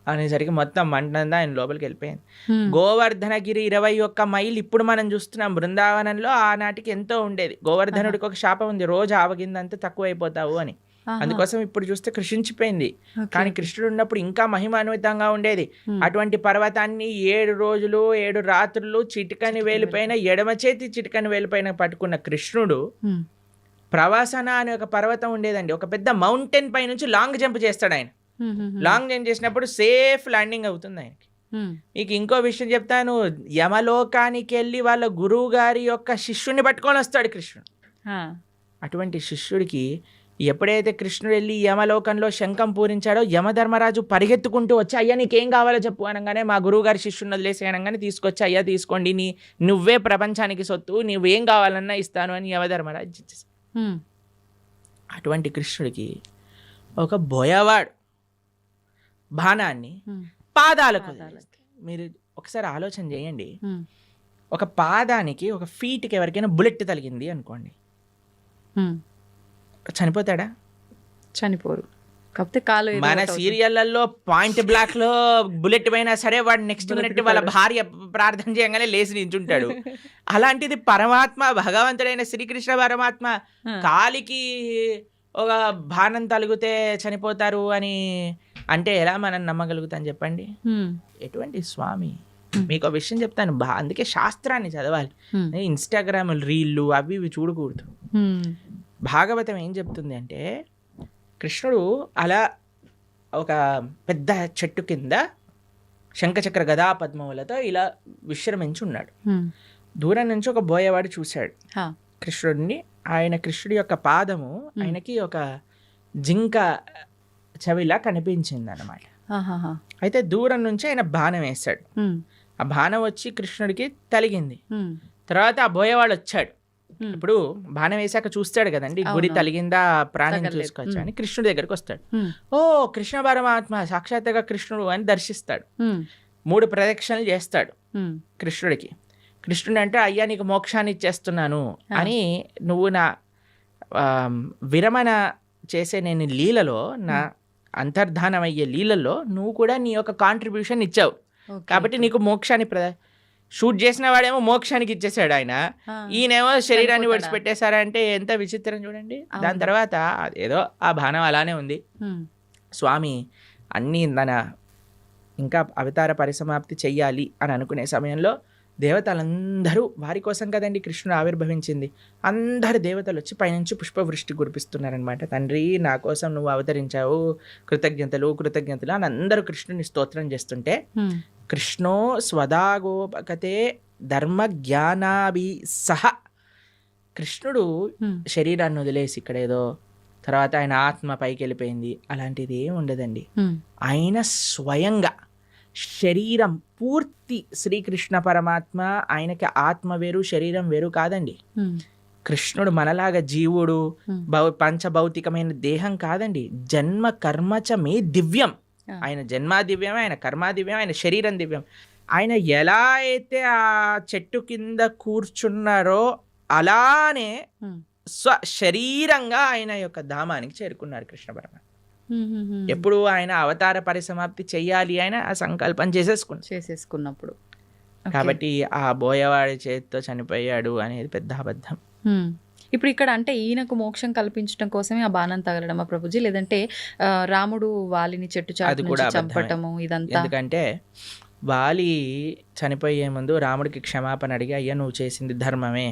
అనేసరికి మొత్తం మంటంతా ఆయన లోపలికి వెళ్ళిపోయింది. గోవర్ధనగిరి 21 మైళ్ళు ఇప్పుడు మనం చూస్తున్నాం. బృందావనంలో ఆనాటికి ఎంతో ఉండేది. గోవర్ధనుడికి ఒక శాపం ఉంది, రోజు ఆవగిందంతా తక్కువ అయిపోతావు అని. అందుకోసం ఇప్పుడు చూస్తే కృషించిపోయింది. కానీ కృష్ణుడు ఉన్నప్పుడు ఇంకా మహిమాన్వితంగా ఉండేది. అటువంటి పర్వతాన్ని 7 రోజులు 7 రాత్రులు చిటికని వేలిపైన ఎడమ చేతి చిటికని వేలిపైన పట్టుకున్న కృష్ణుడు ప్రవాసన అనే ఒక పర్వతం ఉండేదండి. ఒక పెద్ద మౌంటైన్ పై నుంచి లాంగ్ జంప్ చేస్తాడు ఆయన. లాంగ్ జంప్ చేసినప్పుడు సేఫ్ ల్యాండింగ్ అవుతుంది ఆయనకి. మీకు ఇంకో విషయం చెప్తాను. యమలోకానికి వెళ్ళి వాళ్ళ గురువు గారి యొక్క శిష్యుని పట్టుకొని వస్తాడు కృష్ణుడు. అటువంటి శిష్యుడికి ఎప్పుడైతే కృష్ణుడు వెళ్ళి యమలోకంలో శంఖం పూరించాడో యమధర్మరాజు పరిగెత్తుకుంటూ వచ్చి, అయ్యా నీకేం కావాలో చెప్పు అనగానే, మా గురువు గారి శిష్యుని వదిలేసి అనగానే తీసుకొచ్చి, అయ్యా తీసుకోండి, నువ్వే ప్రపంచానికి సొత్తు, నువ్వేం కావాలన్నా ఇస్తాను అని యమధర్మరాజు ఇచ్చేసి. అటువంటి కృష్ణుడికి ఒక బోయవాడు బాణాన్ని పాదాలకు మీరు ఒకసారి ఆలోచన చేయండి. ఒక పాదానికి ఒక ఫీట్కి ఎవరికైనా బుల్లెట్ తగిలింది అనుకోండి, చనిపోతాడా? చనిపోరు. కాకపోతే కాలు మన సీరియళ్లలో పాయింట్ బ్లాక్ లో బుల్లెట్ పోయినా సరే వాడు నెక్స్ట్ మినిట్ వాళ్ళ భార్య ప్రార్థన చేయగానే లేచి నించుంటాడు. అలాంటిది పరమాత్మ భగవంతుడైన శ్రీకృష్ణ పరమాత్మ కాలికి ఒక బాణం తలిగితే చనిపోతారు అని అంటే ఎలా మనం నమ్మగలుగుతాం చెప్పండి? ఎటువంటి స్వామి. మీకు ఒక విషయం చెప్తాను, అందుకే శాస్త్రాన్ని చదవాలి. ఇన్స్టాగ్రామ్ రీళ్ళు అవి ఇవి చూడకూడదు. భాగవతం ఏం చెప్తుంది అంటే, కృష్ణుడు అలా ఒక పెద్ద చెట్టు కింద శంఖచక్ర గదా పద్మములతో ఇలా విశ్రమించి ఉన్నాడు. దూరం నుంచి ఒక బోయవాడు చూశాడు కృష్ణుడిని. కృష్ణుడి యొక్క పాదము ఆయనకి ఒక జింక చెవిలా కనిపించింది అన్నమాట. అయితే దూరం నుంచి ఆయన బాణం వేశాడు. ఆ బాణం వచ్చి కృష్ణుడికి తలిగింది. తర్వాత ఆ బోయవాడు వచ్చాడు. ఇప్పుడు బాణం వేసాక చూస్తాడు కదండి, గురి తలిగిందా, ప్రాణం చూసుకోవచ్చు అని కృష్ణుడి దగ్గరికి వస్తాడు. ఓ కృష్ణ పరమాత్మ సాక్షాత్తుగా కృష్ణుడు అని దర్శిస్తాడు. 3 ప్రదక్షిణలు చేస్తాడు కృష్ణుడికి. కృష్ణుడు అంటే, అయ్యా నీకు మోక్షాన్ని ఇచ్చేస్తున్నాను అని, నువ్వు నా విరమణ చేసే నేను లీలలో, నా అంతర్ధానం అయ్యే లీలలో నువ్వు కూడా నీ యొక్క కాంట్రిబ్యూషన్ ఇచ్చావు కాబట్టి నీకు మోక్షాన్ని షూట్ చేసిన వాడేమో మోక్షానికి ఇచ్చేసాడు ఆయన, ఈయనేమో శరీరాన్ని విడిచిపెట్టేశారంటే ఎంత విచిత్రం చూడండి. దాని తర్వాత ఏదో ఆ బాణం అలానే ఉంది. స్వామి అన్నీ ఇంకా అవతార పరిసమాప్తి చెయ్యాలి అని అనుకునే సమయంలో దేవతలందరూ, వారి కోసం కదండి కృష్ణుడు ఆవిర్భవించింది, అందరు దేవతలు వచ్చి పైనుంచి పుష్పవృష్టి కురిపిస్తున్నారనమాట. తండ్రి నా కోసం నువ్వు అవతరించావు, కృతజ్ఞతలు కృతజ్ఞతలు అని అందరూ కృష్ణుని స్తోత్రం చేస్తుంటే, కృష్ణో స్వదాగోపకతే ధర్మ జ్ఞానాభి సహ, కృష్ణుడు శరీరాన్ని వదిలేసి ఇక్కడ ఏదో తర్వాత ఆయన ఆత్మ పైకి వెళ్ళిపోయింది అలాంటిది ఏమి ఉండదండి. ఆయన స్వయంగా శరీరం పూర్తి శ్రీకృష్ణ పరమాత్మ, ఆయనకి ఆత్మ వేరు శరీరం వేరు కాదండి. కృష్ణుడు మనలాగా జీవుడు పంచభౌతికమైన దేహం కాదండి. జన్మ కర్మచ మే దివ్యం. ఆయన జన్మ దివ్యం, ఆయన కర్మ దివ్యం, ఆయన శరీరం దివ్యం. ఆయన ఎలా అయితే ఆ చెట్టు కింద కూర్చున్నారో అలానే శరీరంగా ఆయన యొక్క ధామానికి చేరుకున్నారు కృష్ణ పరమాత్మ. ఎప్పుడు ఆయన అవతార పరిసమాప్తి చెయ్యాలి ఆయన ఆ సంకల్పం చేసేసుకున్నప్పుడు. కాబట్టి ఆ బోయవాడి చేతితో చనిపోయాడు అనేది పెద్ద అబద్ధం. ఇప్పుడు ఇక్కడ అంటే ఈయనకు మోక్షం కల్పించడం కోసమే ఆ బాణం తగలడమా ప్రభుజీ, లేదంటే రాముడు వాలిని చెట్టు చాటు నుంచి చంపటము ఇదంతా? ఎందుకంటే వాలి చనిపోయే ముందు రాముడికి క్షమాపణ అడిగి, అయ్యా నువ్వు చేసింది ధర్మమే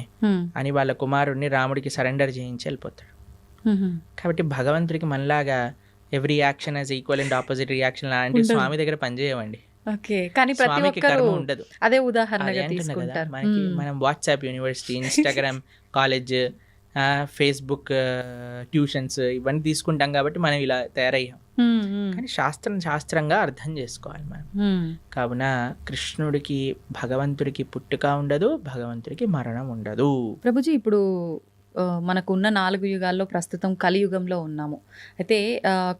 అని వాళ్ళ కుమారుడిని రాముడికి సరెండర్ చేయించి వెళ్ళిపోతాడు. కాబట్టి భగవంతుడికి మనలాగా every action as equal and opposite reaction లాంటి స్వామి దగ్గర పనిచేయవండి. కానీ ప్రతి ఒక్కరు ఉండదు. అదే ఉదాహరణగా తీసుకుంటారు. మనం WhatsApp university, Instagram college, Facebook tuitions ఇవన్నీ తీసుకుంటాం కాబట్టి మనం ఇలా తయారయ్యాం. కానీ శాస్త్రంగా అర్థం చేసుకోవాలి మనం. కావున కృష్ణుడికి భగవంతుడికి పుట్టుక ఉండదు, భగవంతుడికి మరణం ఉండదు. ప్రభుజీ ఇప్పుడు మనకున్న 4 యుగాల్లో ప్రస్తుతం కలియుగంలో ఉన్నాము. అయితే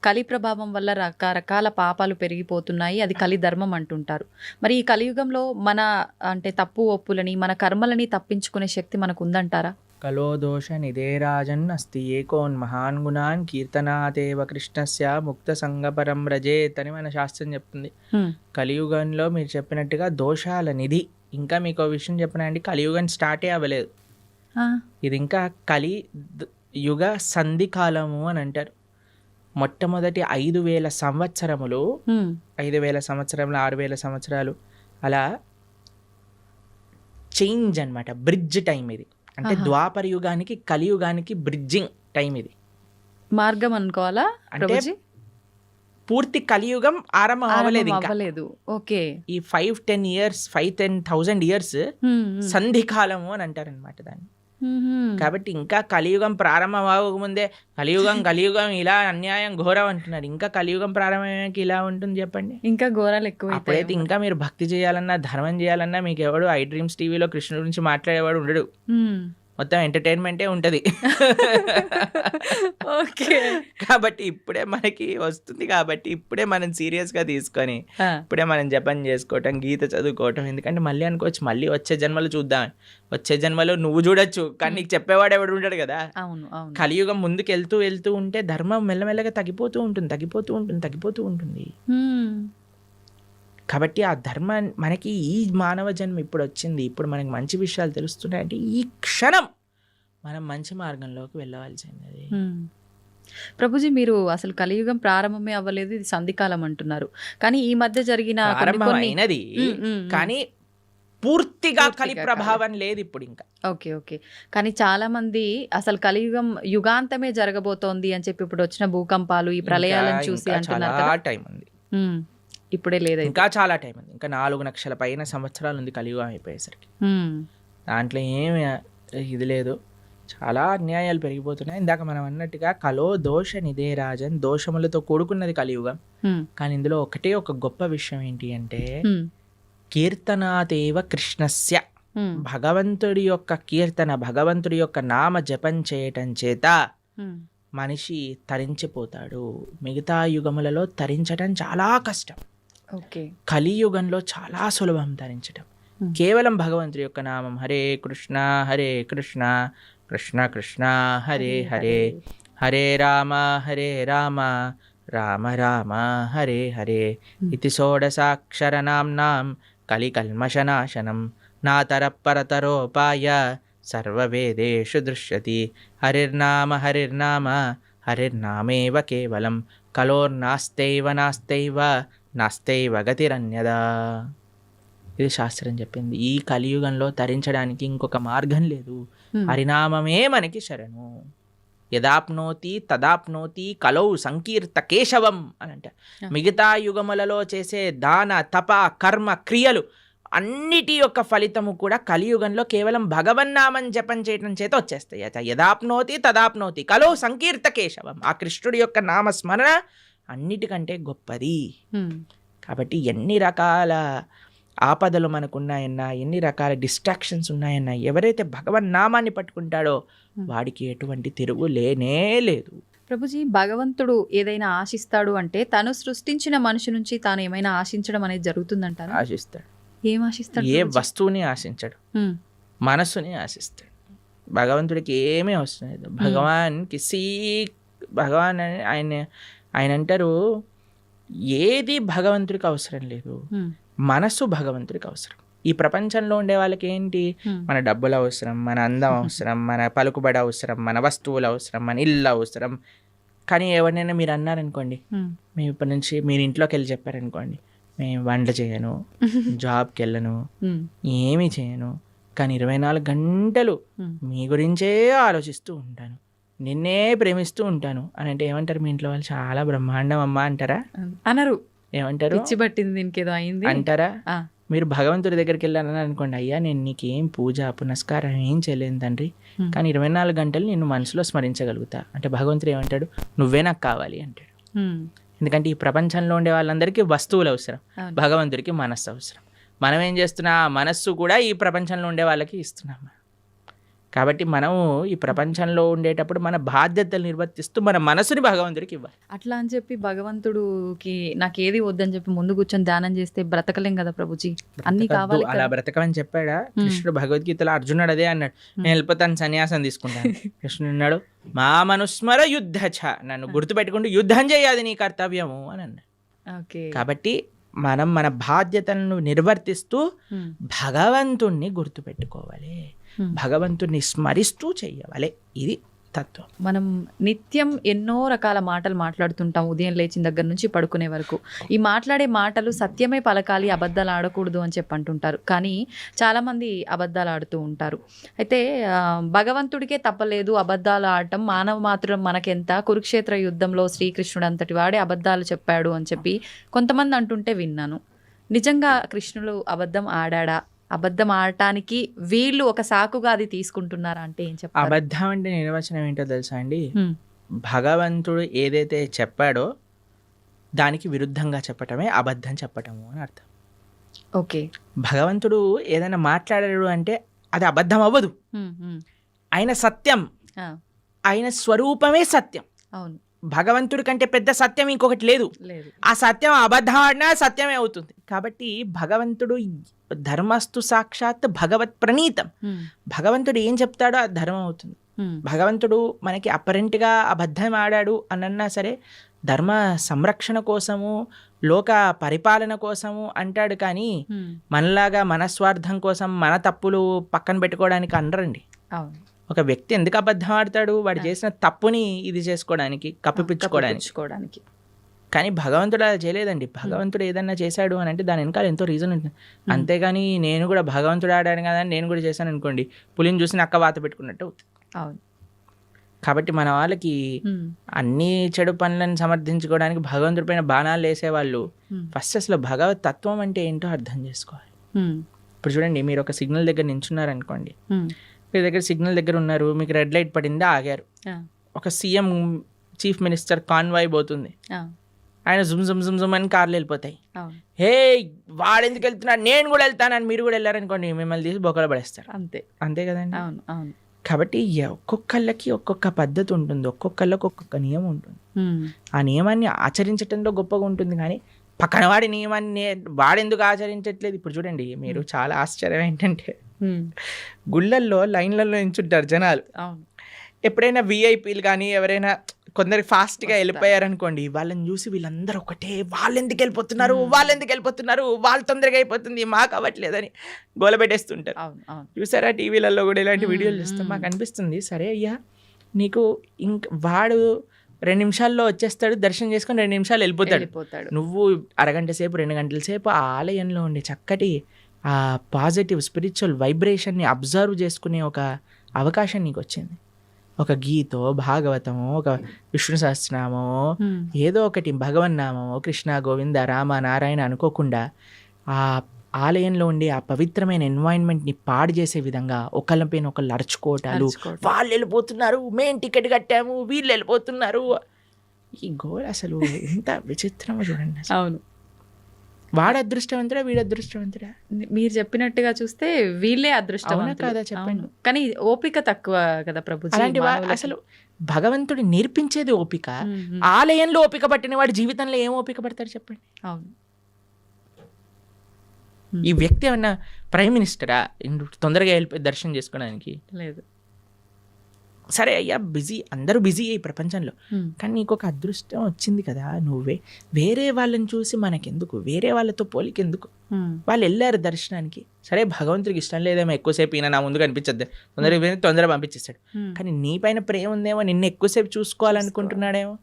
కలి ప్రభావం వల్ల రకరకాల పాపాలు పెరిగిపోతున్నాయి, అది కలి ధర్మం అంటుంటారు. మరి ఈ కలియుగంలో మన అంటే తప్పు ఒప్పులని మన కర్మలని తప్పించుకునే శక్తి మనకు ఉందంటారా? కలో దోష నిదేరాజన్ అస్తి ఏకోన్ మహాన్ గుణాన్ కీర్తనాతేవ కృష్ణస్య ముక్త సంగపరం రజేత్ అని మన శాస్త్రం చెప్తుంది. కలియుగంలో మీరు చెప్పినట్టుగా దోషాల నిధి. ఇంకా మీకు విషయం చెప్పినా అండి, కలియుగం స్టార్టే అవ్వలేదు, ఇది ఇంకా కలి యుగ సంధి కాలము అని అంటారు. మొట్టమొదటి 5,000 సంవత్సరములు, హ్మ్. 5,000 సంవత్సరములు, 6,000 సంవత్సరాలు అలా చేంజ్ అన్నమాట. బ్రిడ్జ్ టైం ఇది. అంటే ఆహా. ద్వాపర యుగానికి కలియుగానికి బ్రిడ్జింగ్ టైం ఇది. మార్గం అనుకోవాలా అంటే ప్రభుజీ? పూర్తి కలియుగం ఆరంభం అవ్వలేదు ఆరంభం ఇంకా. అవ్వలేదు. ఓకే. ఈ 5-10 ఇయర్స్ 5-10,000 ఇయర్స్ హ్మ్. హ్మ్. సంధి కాలము అని అంటారనమాట దాన్ని. హ్మ్. కాబట్టి ఇంకా కలియుగం ప్రారంభం అవ్వకముందే కలియుగం ఇలా అన్యాయం ఘోరం అంటున్నారు. ఇంకా కలియుగం ప్రారంభమయ్యాక ఇలా ఉంటుంది చెప్పండి. ఇంకా ఘోరాలు ఎక్కువ అప్పుడైతే ఇంకా మీరు భక్తి చేయాలన్నా ధర్మం చేయాలన్నా మీకు ఎవడు ఐ డ్రీమ్స్ టీవీలో కృష్ణుడి గురించి మాట్లాడేవాడు ఉండడు. మొత్తం ఎంటర్టైన్మెంటే ఉంటుంది. ఓకే. కాబట్టి ఇప్పుడే మనకి వస్తుంది, కాబట్టి ఇప్పుడే మనం సీరియస్గా తీసుకొని ఇప్పుడే మనం జపం చేసుకోవటం, గీత చదువుకోవటం. ఎందుకంటే మళ్ళీ అనుకోవచ్చు మళ్ళీ వచ్చే జన్మలు చూద్దాం. వచ్చే జన్మలో నువ్వు చూడొచ్చు, కానీ నీకు చెప్పేవాడు ఎవడు ఉంటాడు కదా. అవును, అవును. కలియుగం ముందుకు వెళ్తూ ఉంటే ధర్మం మెల్లమెల్లగా తగ్గిపోతూ ఉంటుంది. కాబట్టి ఆ ధర్మం మనకి ఈ మానవ జన్మ ఇప్పుడు వచ్చింది, ఇప్పుడు మనకి మంచి విషయాలు తెలుస్తున్నాయంటే ఈ క్షణం మనం మంచి మార్గంలోకి వెళ్ళవలసింది. ప్రభుజీ, మీరు అసలు కలియుగం ప్రారంభమే అవ్వలేదు, ఇది సంధికాలం అంటున్నారు. కానీ ఈ మధ్య జరిగిన ప్రారంభమైనది కానీ పూర్తిగా కలి ప్రభావం లేదు ఇప్పుడు ఇంకా. ఓకే. కానీ చాలా మంది అసలు కలియుగం యుగాంతమే జరగబోతోంది అని చెప్పి ఇప్పుడు వచ్చిన భూకంపాలు, ఈ ప్రళయాలను చూసి అంటున్నారు కదా. టైం ఉంది, ఇప్పుడే లేదు, ఇంకా చాలా టైం ఉంది. ఇంకా 4 లక్షల పైన సంవత్సరాలు ఉంది కలియుగం అయిపోయేసరికి. దాంట్లో ఏమి ఇది లేదు, చాలా అన్యాయాలు పెరిగిపోతున్నాయి. ఇందాక మనం అన్నట్టుగా కలో దోష నిదే రాజన్, దోషములతో కూడుకున్నది కలియుగం. కానీ ఇందులో ఒక గొప్ప విషయం ఏంటి అంటే కీర్తనాదేవ కృష్ణస్య, భగవంతుడి యొక్క కీర్తన, భగవంతుడి యొక్క నామ జపం చేయటం చేత మనిషి తరించిపోతాడు. మిగతా యుగములలో తరించటం చాలా కష్టం, కలియుగంలో చాలా సులభం తరించటం. కేవలం భగవంతుడి యొక్క నామం హరే కృష్ణ కృష్ణ కృష్ణ హరే హరే, హరే రామ రామ రామ హరే హరే ఇతి షోడశాక్షరనామ్నాం కలికల్మషనాశనం నాతరపరతరోపాయ సర్వవేదేషు దృశ్యతి. హరిర్నామ హరిర్నామేవ కేవలం కలోర్నాస్తైవ నాస్తైవ గతిరన్యదా. ఇది శాస్త్రం చెప్పింది. ఈ కలియుగంలో తరించడానికి ఇంకొక మార్గం లేదు, హరినామమే మనకి శరణు. యదాప్నోతి తదాప్నోతి కలౌ సంకీర్త కేశవం అని అంటారు. మిగతా యుగములలో చేసే దాన తప కర్మ క్రియలు అన్నిటి యొక్క ఫలితము కూడా కలియుగంలో కేవలం భగవన్నామం జపం చేయటం చేత వచ్చేస్తాయి. యదాప్నోతి తదాప్నోతి కలో సంకీర్త కేశవం, ఆ కృష్ణుడి యొక్క నామస్మరణ అన్నిటికంటే గొప్పది. కాబట్టి ఎన్ని రకాల ఆపదలు మనకున్నాయన్నా, ఎన్ని రకాల డిస్ట్రాక్షన్స్ ఉన్నాయన్నా, ఎవరైతే భగవన్ నామాన్ని పట్టుకుంటాడో వాడికి ఎటువంటి తిరుగు లేనే లేదు. ప్రభుజీ, భగవంతుడు ఏదైనా ఆశిస్తాడు అంటే తను సృష్టించిన మనిషి నుంచి తాను ఏమైనా ఆశించడం అనేది జరుగుతుందంటారా? ఆశిస్తాడు. ఏం ఆశిస్తాడు? ఏ వస్తువుని ఆశించడు, మనస్సుని ఆశిస్తాడు. భగవంతుడికి ఏమీ అవసరం లేదు. భగవాన్ ఆయన అంటారు ఏది భగవంతుడికి అవసరం లేదు, మనస్సు భగవంతుడికి అవసరం. ఈ ప్రపంచంలో ఉండే వాళ్ళకి ఏంటి, మన డబ్బులు అవసరం, మన అందం అవసరం, మన పలుకుబడి అవసరం, మన వస్తువులు అవసరం, మన ఇల్లు అవసరం. కానీ ఎవరినైనా మీరు అన్నారనుకోండి, మేము ఇప్పటి నుంచి మీరు ఇంట్లోకి వెళ్ళి చెప్పారనుకోండి, మేము వంట చేయను, జాబ్కి వెళ్ళను, ఏమీ చేయను, కానీ 24 గంటలు మీ గురించే ఆలోచిస్తూ ఉంటాను, నిన్నే ప్రేమిస్తూ ఉంటాను అని అంటే ఏమంటారు మీ ఇంట్లో వాళ్ళు? చాలా బ్రహ్మాండం అమ్మా అంటారా? అనరు. ఏమంటారు? పిచ్చి పట్టింది, దీనికి ఏదో అయింది అంటారా? మీరు భగవంతుడి దగ్గరికి వెళ్ళాలని అనుకోండి, అయ్యా నేను నీకేం పూజ పునస్కారం ఏం చేయలేను తండ్రి, కానీ 24 గంటలు నిన్ను మనసులో స్మరించగలుగుతా అంటే భగవంతుడు ఏమంటాడు? నువ్వే నాకు కావాలి అంటాడు. ఎందుకంటే ఈ ప్రపంచంలో ఉండే వాళ్ళందరికీ వస్తువులు అవసరం, భగవంతుడికి మనస్సు అవసరం. మనం ఏం చేస్తున్నా, మనస్సు కూడా ఈ ప్రపంచంలో ఉండే వాళ్ళకి ఇస్తున్నాం. కాబట్టి మనము ఈ ప్రపంచంలో ఉండేటప్పుడు మన బాధ్యతలు నిర్వర్తిస్తూ మన మనసుని భగవంతుడికి ఇవ్వాలి. అట్లా అని చెప్పి భగవంతుడికి నాకేది వద్దని చెప్పి ముందు కూర్చొని ధ్యానం చేస్తే బ్రతకలేం కదా ప్రభుజీ, అన్ని కావాలి. అలా బ్రతకమని చెప్పాడా కృష్ణుడు? భగవద్గీతలో అర్జునుడు అదే అన్నాడు, నేను వెళ్ళిపోతాను, సన్యాసం తీసుకుంటాను. కృష్ణుడు అన్నాడు, మా మనుస్మర యుద్ధ, నన్ను గుర్తుపెట్టుకుంటూ యుద్ధం చేయాలి నీ కర్తవ్యము అని అన్నాడు. కాబట్టి మనం మన బాధ్యతలను నిర్వర్తిస్తూ భగవంతుణ్ణి గుర్తుపెట్టుకోవాలి, భగవంతుణ్ణి స్మరిస్తూ చెయ్యాలి. ఇది తత్వం. మనం నిత్యం ఎన్నో రకాల మాటలు మాట్లాడుతుంటాం, ఉదయం లేచిన దగ్గర నుంచి పడుకునే వరకు. ఈ మాట్లాడే మాటలు సత్యమే పలకాలి, అబద్ధాలు ఆడకూడదు అని చెప్పి అంటుంటారు. కానీ చాలామంది అబద్ధాలు ఆడుతూ ఉంటారు. అయితే భగవంతుడికే తప్పలేదు అబద్ధాలు ఆడటం, మానవ మాత్రం మనకెంత, కురుక్షేత్ర యుద్ధంలో శ్రీకృష్ణుడు అంతటి వాడే అబద్ధాలు చెప్పాడు అని చెప్పి కొంతమంది అంటుంటే విన్నాను. నిజంగా కృష్ణుడు అబద్ధం ఆడా? అబద్ధం ఆడటానికి వీళ్ళు ఒక సాకుగా అది తీసుకుంటున్నారా అంటే ఏం చెప్పాలి? అబద్ధం అంటే నిర్వచనం ఏంటో తెలుసా అండి? భగవంతుడు ఏదైతే చెప్పాడో దానికి విరుద్ధంగా చెప్పటమే అబద్ధం చెప్పటము అని అర్థం. ఓకే. భగవంతుడు ఏదైనా మాట్లాడాడు అంటే అది అబద్ధం అవ్వదు. ఆయన సత్యం, ఆయన స్వరూపమే సత్యం. అవును. భగవంతుడి కంటే పెద్ద సత్యం ఇంకొకటి లేదు. ఆ సత్యం అబద్ధం ఆడినా సత్యమే అవుతుంది. కాబట్టి భగవంతుడు ధర్మస్తు సాక్షాత్ భగవత్ ప్రణీతం. భగవంతుడు ఏం చెప్తాడో అది ధర్మం అవుతుంది. భగవంతుడు మనకి అపరెంట్గా అబద్ధం ఆడాడు అన్నా సరే ధర్మ సంరక్షణ కోసము, లోక పరిపాలన కోసము అంటాడు. కానీ మనలాగా మన స్వార్థం కోసం మన తప్పులు పక్కన పెట్టుకోవడానికి అనరండి. ఒక వ్యక్తి ఎందుకు అబద్ధం ఆడతాడు? వాడు చేసిన తప్పుని ఇది చేసుకోవడానికి, కప్పిపుచ్చుకోవడానికి. కానీ భగవంతుడు అలా చేయలేదండి. భగవంతుడు ఏదన్నా చేశాడు అని అంటే దాని వెనకాల ఎంతో రీజన్ ఉంటుంది. అంతేగాని నేను కూడా భగవంతుడు ఆడాను కదా నేను కూడా చేశాను అనుకోండి, పులిని చూసి నక్క వాత పెట్టుకున్నట్టు అవుతుంది. అవును. కాబట్టి మన వాళ్ళకి అన్ని చెడు పనులను సమర్థించుకోవడానికి భగవంతుడి పైన బాణాలు వేసేవాళ్ళు ఫస్ట్ అసలు భగవత్ తత్వం అంటే ఏంటో అర్థం చేసుకోవాలి. ఇప్పుడు చూడండి, మీరు ఒక సిగ్నల్ దగ్గర నించున్నారు అనుకోండి, మీ దగ్గర సిగ్నల్ దగ్గర ఉన్నారు, మీకు రెడ్ లైట్ పడింది, ఆగారు. ఒక సీఎం, చీఫ్ మినిస్టర్ కాన్వాయ్ పోతుంది, ఆయన జుమ్ జుమ్ జుమ్ జుమ్ అని కార్లు వెళ్ళిపోతాయి. హే వాడు ఎందుకు వెళ్తున్నాడు, నేను కూడా వెళ్తానని మీరు కూడా వెళ్ళారనుకోండి, మిమ్మల్ని తీసి బొక్కలు పడేస్తారు. అంతే కదండి. కాబట్టి ఒక్కొక్కళ్ళకి ఒక్కొక్క పద్ధతి ఉంటుంది, ఒక్కొక్కళ్ళకి ఒక్కొక్క నియమం ఉంటుంది. ఆ నియమాన్ని ఆచరించడంలో గొప్పగా ఉంటుంది. కానీ పక్కన వాడి నియమాన్ని వాడెందుకు ఆచరించట్లేదు? ఇప్పుడు చూడండి, మీరు చాలా ఆశ్చర్యం ఏంటంటే గుళ్ళల్లో లైన్లలో నించుంటారు జనాలు. ఎప్పుడైనా విఐపీలు కానీ ఎవరైనా కొందరు ఫాస్ట్గా వెళ్ళిపోయారనుకోండి, వాళ్ళని చూసి వీళ్ళందరూ ఒకటే, వాళ్ళు ఎందుకు వెళ్ళిపోతున్నారు, వాళ్ళు తొందరగా అయిపోతుంది, మాకు అవ్వట్లేదని గోలబెట్టేస్తుంటారు. చూసారా టీవీలలో కూడా ఇలాంటి వీడియోలు చూస్తాం. మాకు అనిపిస్తుంది, సరే అయ్యా నీకు వాడు 2 నిమిషాల్లో వచ్చేస్తాడు, దర్శనం చేసుకొని 2 నిమిషాలు వెళ్ళిపోతాడు. నువ్వు అరగంట సేపు 2 గంటల సేపు ఆ ఆలయంలో ఉండి చక్కటి ఆ పాజిటివ్ స్పిరిచువల్ వైబ్రేషన్ని అబ్జర్వ్ చేసుకునే ఒక అవకాశం నీకు వచ్చింది. ఒక గీతో, భాగవతమో, ఒక విష్ణు సహస్రనామో, ఏదో ఒకటి భగవన్నామో, కృష్ణ గోవింద రామ నారాయణ అనుకోకుండా ఆ ఆలయంలో ఉండే ఆ పవిత్రమైన ఎన్వైరన్మెంట్ని పాడు చేసే విధంగా ఒకళ్ళపైన ఒకళ్ళు అరుచుకోవటాలు, వాళ్ళు వెళ్ళిపోతున్నారు, మేం టికెట్ కట్టాము, వీళ్ళు వెళ్ళిపోతున్నారు. ఈ గోల్ అసలు ఎంత విచిత్రమో చూడండి. అవును. వాడు అదృష్టవంతుడా, వీడు అదృష్టవంతుడా? మీరు చెప్పినట్టుగా చూస్తే వీళ్ళే అదృష్టవంతులు కదా, చెప్పండి. కానీ ఓపిక తక్కువ కదా ప్రభుజీ. అలాంటి అసలు భగవంతుడు నేర్పించేది ఓపిక. ఆలయంలో ఓపిక పట్టిన వాడు జీవితంలో ఏం ఓపిక పడతాడు చెప్పండి. అవును. ఈ వ్యక్తి ఏమన్నా ప్రైమ్ మినిస్టరా తొందరగా వెళ్ళిపోయి దర్శనం చేసుకోవడానికి? లేదు. సరే అయ్యా, బిజీ, అందరూ బిజీ ఈ ప్రపంచంలో, కానీ నీకు ఒక అదృష్టం వచ్చింది కదా, నువ్వే వేరే వాళ్ళని చూసి మనకెందుకు, వేరే వాళ్ళతో పోలికెందుకు? వాళ్ళు వెళ్ళారు దర్శనానికి, సరే భగవంతుడికి ఇష్టం లేదేమో ఎక్కువసేపు ఈయన నా ముందు కనిపించద్దు, తొందరగా పంపించేస్తాడు. కానీ నీ పైన ప్రేమ ఉందేమో, నిన్ను ఎక్కువసేపు చూసుకోవాలనుకుంటున్నాడేమో.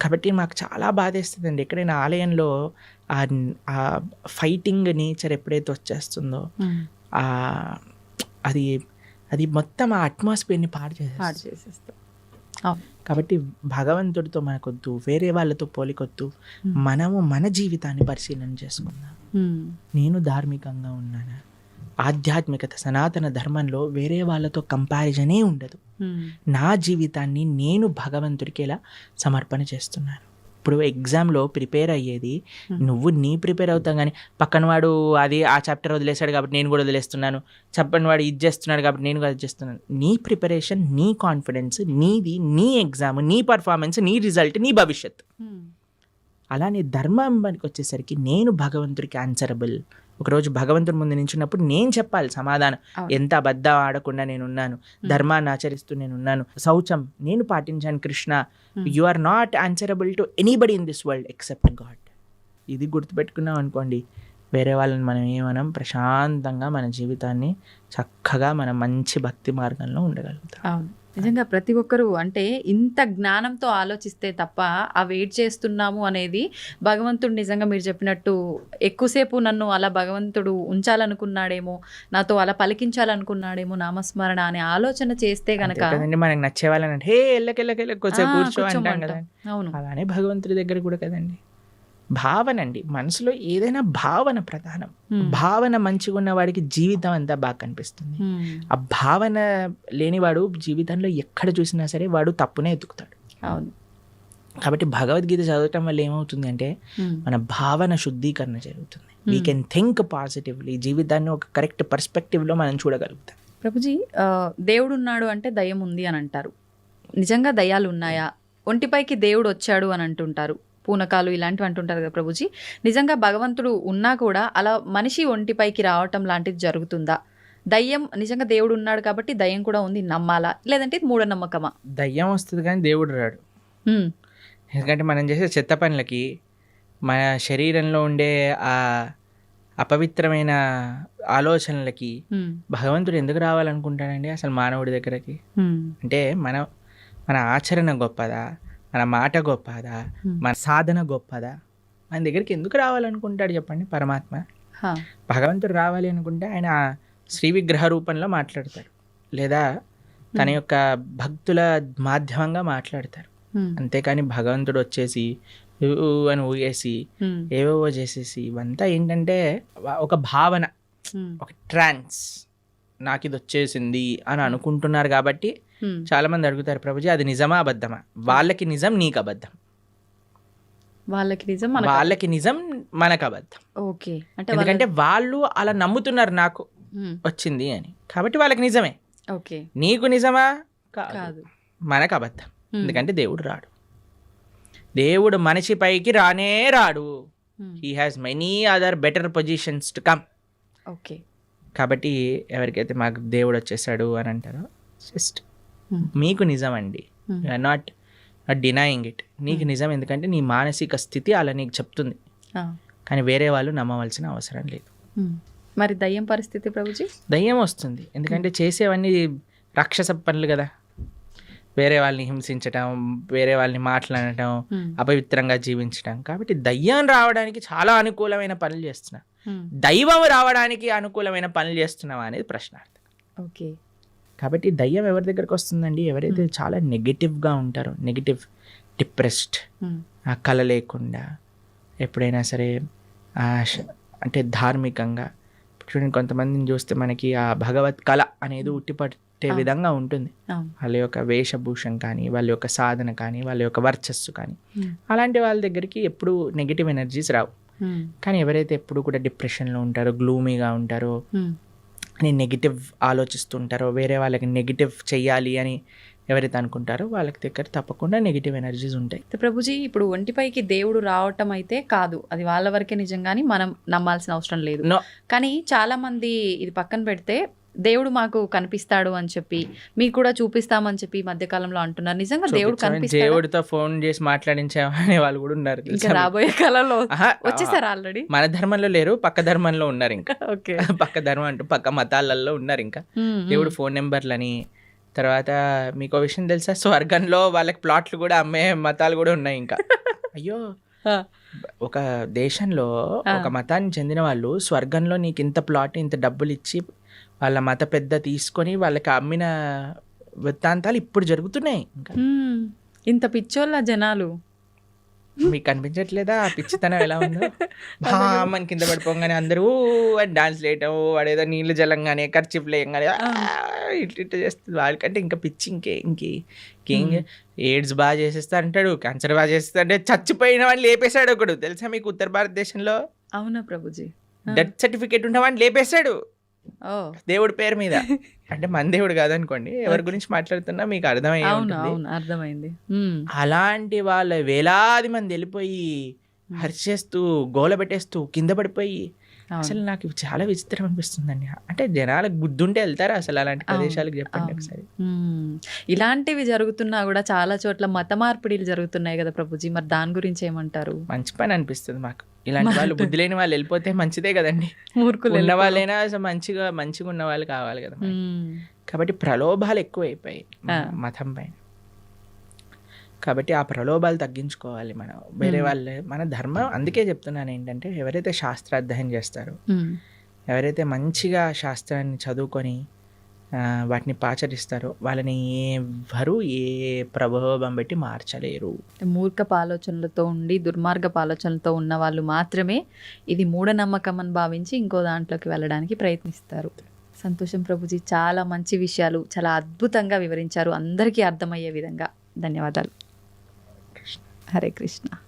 కాబట్టి మాకు చాలా బాధేస్తుందండి ఎక్కడైనా ఆలయంలో ఆ ఫైటింగ్ నేచర్ ఎప్పుడైతే వచ్చేస్తుందో అది మొత్తం ఆ అట్మాస్ఫియర్ని పాడు చేసేస్తాం. కాబట్టి భగవంతుడితో మనకొద్దు, వేరే వాళ్ళతో పోలికొద్దు, మనము మన జీవితాన్ని పరిశీలన చేసుకుందాం. నేను ధార్మికంగా ఉన్నానా, ఆధ్యాత్మికత సనాతన ధర్మంలో వేరే వాళ్ళతో కంపారిజనే ఉండదు. నా జీవితాన్ని నేను భగవంతుడికి ఎలా సమర్పణ చేస్తున్నాను. ఇప్పుడు ఎగ్జామ్లో ప్రిపేర్ అయ్యేది నువ్వు ప్రిపేర్ అవుతాం, కానీ పక్కన వాడు అది ఆ చాప్టర్ వదిలేశాడు కాబట్టి నేను కూడా వదిలేస్తున్నాను, చెప్పని వాడు ఇది చేస్తున్నాడు కాబట్టి నేను కూడా అది చేస్తున్నాను. నీ ప్రిపరేషన్, నీ కాన్ఫిడెన్స్ నీది, నీ ఎగ్జామ్, నీ పర్ఫార్మెన్స్, నీ రిజల్ట్, నీ భవిష్యత్. అలానే ధర్మానికి వచ్చేసరికి నేను భగవంతుడికి ఆన్సరబుల్. ఒకరోజు భగవంతుడి ముందు నించున్నప్పుడు నేను చెప్పాలి సమాధానం. ఎంత అబద్ధం ఆడకుండా నేనున్నాను, ధర్మాన్ని ఆచరిస్తూ నేనున్నాను, శౌచం నేను పాటించాను. Krishna, you are not answerable to anybody in this world except God. ఇది గుర్తుపెట్టుకున్నాం అనుకోండి, వేరే వాళ్ళని మనం ఏమనం, ప్రశాంతంగా మన జీవితాన్ని చక్కగా మనం మంచి భక్తి మార్గంలో ఉండగలుగుతాం. అవును, నిజంగా ప్రతి ఒక్కరూ అంటే ఇంత జ్ఞానంతో ఆలోచిస్తే తప్ప ఆ వెయిట్ చేస్తున్నాము అనేది భగవంతుడు నిజంగా మీరు చెప్పినట్టు ఎక్కువసేపు నన్ను అలా భగవంతుడు ఉంచాలనుకున్నాడేమో, నాతో అలా పలికించాలనుకున్నాడేమో నామస్మరణ అనే ఆలోచన చేస్తే గనక కదండి, మనకి నచ్చే వాళ్ళని అంటే హే ఎల్లకెళ్ళకెళ్ళ కొంచెం కూర్చో అంటాం కూర్చోమంటాం. కదా. అవును, అలానే భగవంతుడి దగ్గర కూడా కదండి, భావన అండి, మనసులో ఏదైనా భావన ప్రధానం. భావన మంచిగా ఉన్న వాడికి జీవితం అంతా బాగా కనిపిస్తుంది. ఆ భావన లేనివాడు జీవితంలో ఎక్కడ చూసినా సరే వాడు తప్పునే ఎత్తుకుతాడు. అవును, కాబట్టి భగవద్గీత చదవటం వల్ల ఏమవుతుంది అంటే మన భావన శుద్ధీకరణ జరుగుతుంది. వీ కెన్ థింక్ పాజిటివ్లీ, జీవితాన్ని ఒక కరెక్ట్ పర్స్పెక్టివ్లో మనం చూడగలుగుతాం. ప్రభుజీ, దేవుడు ఉన్నాడు అంటే దయ్యం ఉంది అని అంటారు. నిజంగా దయ్యాలు ఉన్నాయా? ఒంటిపైకి దేవుడు వచ్చాడు అని అంటుంటారు, పూనకాలు ఇలాంటివి అంటుంటారు కదా ప్రభుజీ. నిజంగా భగవంతుడు ఉన్నా కూడా అలా మనిషి ఒంటిపైకి రావటం లాంటిది జరుగుతుందా? దయ్యం నిజంగా దేవుడు ఉన్నాడు కాబట్టి దయ్యం కూడా ఉంది నమ్మాలా, లేదంటే ఇది మూఢనమ్మకమా? దయ్యం వస్తుంది కానీ దేవుడు రాడు. ఎందుకంటే మనం చేసే చెత్త పనులకి, మన శరీరంలో ఉండే ఆ అపవిత్రమైన ఆలోచనలకి భగవంతుడు ఎందుకు రావాలనుకుంటాడండి అసలు మానవుడి దగ్గరకి? అంటే మన ఆచరణ గొప్పదా, మన మాట గొప్పదా, మన సాధన గొప్పదా? మన దగ్గరికి ఎందుకు రావాలనుకుంటాడు చెప్పండి పరమాత్మ? భగవంతుడు రావాలి అనుకుంటే ఆయన శ్రీ విగ్రహ రూపంలో మాట్లాడతాడు, లేదా తన యొక్క భక్తుల మాధ్యమంగా మాట్లాడతారు. అంతేకాని భగవంతుడు వచ్చేసి అని ఊగేసి ఏవేవో చేసేసి ఇవంతా ఏంటంటే ఒక భావన, ఒక ట్రాన్స్, నాకు ఇది వచ్చేసింది అని అనుకుంటున్నారు. కాబట్టి చాలా మంది అడుగుతారు, ప్రభుజీ అది నిజమా అబద్ధమా? వాళ్ళకి నిజం, నీకు అబద్ధం. వాళ్ళకి నిజం, మనకు అబద్ధం. ఓకే, అంటే ఎందుకంటే వాళ్ళు అలా నమ్ముతున్నారు నాకు వచ్చింది అని, కాబట్టి వాళ్ళకి నిజమే. ఓకే, నీకు నిజమా? కాదు, మనకు అబద్ధం. ఎందుకంటే దేవుడు రాడు, దేవుడు మనిషి పైకి రానే రాడు. He has many other better positions to come. Okay, కాబట్టి ఎవరికైతే మాకు దేవుడు వచ్చేసాడు అని అంటారో జస్ట్ మీకు నిజం అండి, యూఆర్ నాట్ డినయింగ్ ఇట్. నీకు నిజం, ఎందుకంటే నీ మానసిక స్థితి అలా నీకు చెప్తుంది. కానీ వేరే వాళ్ళు నమ్మవలసిన అవసరం లేదు. మరి దయ్యం పరిస్థితి ప్రభుజీ? దయ్యం వస్తుంది ఎందుకంటే చేసేవన్నీ రాక్షస పనులు కదా. వేరే వాళ్ళని హింసించటం, వేరే వాళ్ళని మాట్లాడటం, అపవిత్రంగా జీవించటం. కాబట్టి దయ్యం రావడానికి చాలా అనుకూలమైన పనులు చేస్తున్నా, దైవం రావడానికి అనుకూలమైన పనులు చేస్తున్నావా అనేది ప్రశ్నార్థం. ఓకే, కాబట్టి దయ్యం ఎవరి దగ్గరకు వస్తుందండి? ఎవరైతే చాలా నెగిటివ్గా ఉంటారో, నెగిటివ్, డిప్రెస్డ్, ఆ కళ లేకుండా, ఎప్పుడైనా సరే అంటే ధార్మికంగా చూడండి, కొంతమందిని చూస్తే మనకి ఆ భగవత్ కళ అనేది ఉట్టిపట్టే విధంగా ఉంటుంది. వాళ్ళ యొక్క వేషభూషం కానీ, వాళ్ళ యొక్క సాధన కానీ, వాళ్ళ యొక్క వర్చస్సు కానీ, అలాంటి వాళ్ళ దగ్గరికి ఎప్పుడు నెగిటివ్ ఎనర్జీస్ రావు. కానీ ఎవరైతే ఎప్పుడు కూడా డిప్రెషన్లో ఉంటారో, గ్లూమీగా ఉంటారో, అని నెగిటివ్ ఆలోచిస్తుంటారో, వేరే వాళ్ళకి నెగిటివ్ చెయ్యాలి అని ఎవరైతే అనుకుంటారో వాళ్ళకి దగ్గర తప్పకుండా నెగిటివ్ ఎనర్జీస్ ఉంటాయి. ప్రభుజీ, ఇప్పుడు ఒంటిపైకి దేవుడు రావటం అయితే కాదు, అది వాళ్ళ వరకే నిజం, కానీ మనం నమ్మాల్సిన అవసరం లేదు. కానీ చాలా మంది ఇది పక్కన పెడితే దేవుడు మాకు కనిపిస్తాడు అని చెప్పి, మీకు కూడా చూపిస్తామని చెప్పి మధ్యకాలంలో అంటున్నారు. నిజంగా దేవుడు కనిపిస్తాడు? దేవుడితో ఫోన్ చేసి మాట్లాడించే వాళ్ళు కూడా ఉన్నారు. ఇంకా రాబోయే కాలంలో వచ్చేసారు ఆల్రెడీ. మన ధర్మంలో లేరు, పక్క ధర్మంలో ఉన్నారు. ఇంకా ఓకే, పక్క ధర్మం అంటూ పక్క మతాలలో ఉన్నారు. ఇంకా దేవుడు ఫోన్ నెంబర్లని, తర్వాత మీకు విషయం తెలుసా, స్వర్గంలో వాళ్ళకి ప్లాట్లు కూడా అమ్మే మతాలు కూడా ఉన్నాయి. ఇంకా అయ్యో, ఒక దేశంలో ఒక మతానికి చెందిన వాళ్ళు స్వర్గంలో నీకు ఇంత ప్లాట్, ఇంత డబ్బులు ఇచ్చి వాళ్ళ మత పెద్ద తీసుకొని వాళ్ళకి అమ్మిన వృత్తాంతాలు ఇప్పుడు జరుగుతున్నాయి. ఇంకా ఇంత పిచ్చోళ్ళ జనాలు, మీకు కనిపించట్లేదా ఆ పిచ్చితనం ఎలా ఉందో? మన కింద పడిపోగానే అందరూ డాన్స్ వేయటం, వాడేదో నీళ్ళు జలంగానే ఖర్చు లేయంగానే ఇట్లా చేస్తుంది. వాళ్ళకంటే ఇంకా పిచ్చి ఇంకేం ఎయిడ్స్ బాగా చేసేస్తా అంటాడు, క్యాన్సర్ బాగా చేస్తా అంటే చచ్చిపోయిన వాడిని లేపేశాడు ఒకడు, తెలుసా మీకు? ఉత్తర భారతదేశంలో. అవునా ప్రభుజీ? డెత్ సర్టిఫికేట్ ఉన్న వాడిని లేపేశాడు దేవుడి పేరు మీద. అంటే మన దేవుడు కాదనుకోండి, ఎవరి గురించి మాట్లాడుతున్నా మీకు అర్థమైంది. అలాంటి వాళ్ళ వేలాది మంది వెళ్ళిపోయి హరిచేస్తూ, గోల పెట్టేస్తూ, కింద పడిపోయి, అసలు నాకు చాలా విచిత్రం అనిపిస్తుందండి. అంటే జనాలకు బుద్ధి ఉంటే వెళ్తారా అసలు అలాంటి ప్రదేశాలకు? చెప్పండి ఒకసారి. ఇలాంటివి జరుగుతున్నా కూడా చాలా చోట్ల మత మార్పిడిలు జరుగుతున్నాయి కదా ప్రభుజీ, మరి దాని గురించి ఏమంటారు? మంచి పని అనిపిస్తుంది మాకు. ఇలాంటి వాళ్ళు బుద్ధి లేని వాళ్ళు వెళ్ళిపోతే మంచిదే కదండి. మూర్ఖులు ఉన్న వాళ్ళైనా అసలు మంచిగా ఉన్న వాళ్ళు కావాలి కదా మనకి. కాబట్టి ప్రలోభాలు ఎక్కువైపోయాయి మతం పైన. కాబట్టి ఆ ప్రలోభాలు తగ్గించుకోవాలి మనం. వేరే వాళ్ళే మన ధర్మం. అందుకే చెప్తున్నాను ఏంటంటే, ఎవరైతే శాస్త్ర అధ్యయనం చేస్తారో, ఎవరైతే మంచిగా శాస్త్రాన్ని చదువుకొని వాటిని పాచరిస్తారో, వాళ్ళని ఎవ్వరూ ఏ ప్రభావం పెట్టి మార్చలేరు. మూర్ఖపు ఆలోచనలతో ఉండి దుర్మార్గపు ఆలోచనలతో ఉన్న వాళ్ళు మాత్రమే ఇది మూఢనమ్మకం అని భావించి ఇంకో దాంట్లోకి వెళ్ళడానికి ప్రయత్నిస్తారు. సంతోషం ప్రభుజీ, చాలా మంచి విషయాలు చాలా అద్భుతంగా వివరించారు, అందరికీ అర్థమయ్యే విధంగా. ధన్యవాదాలు. హరే కృష్ణ.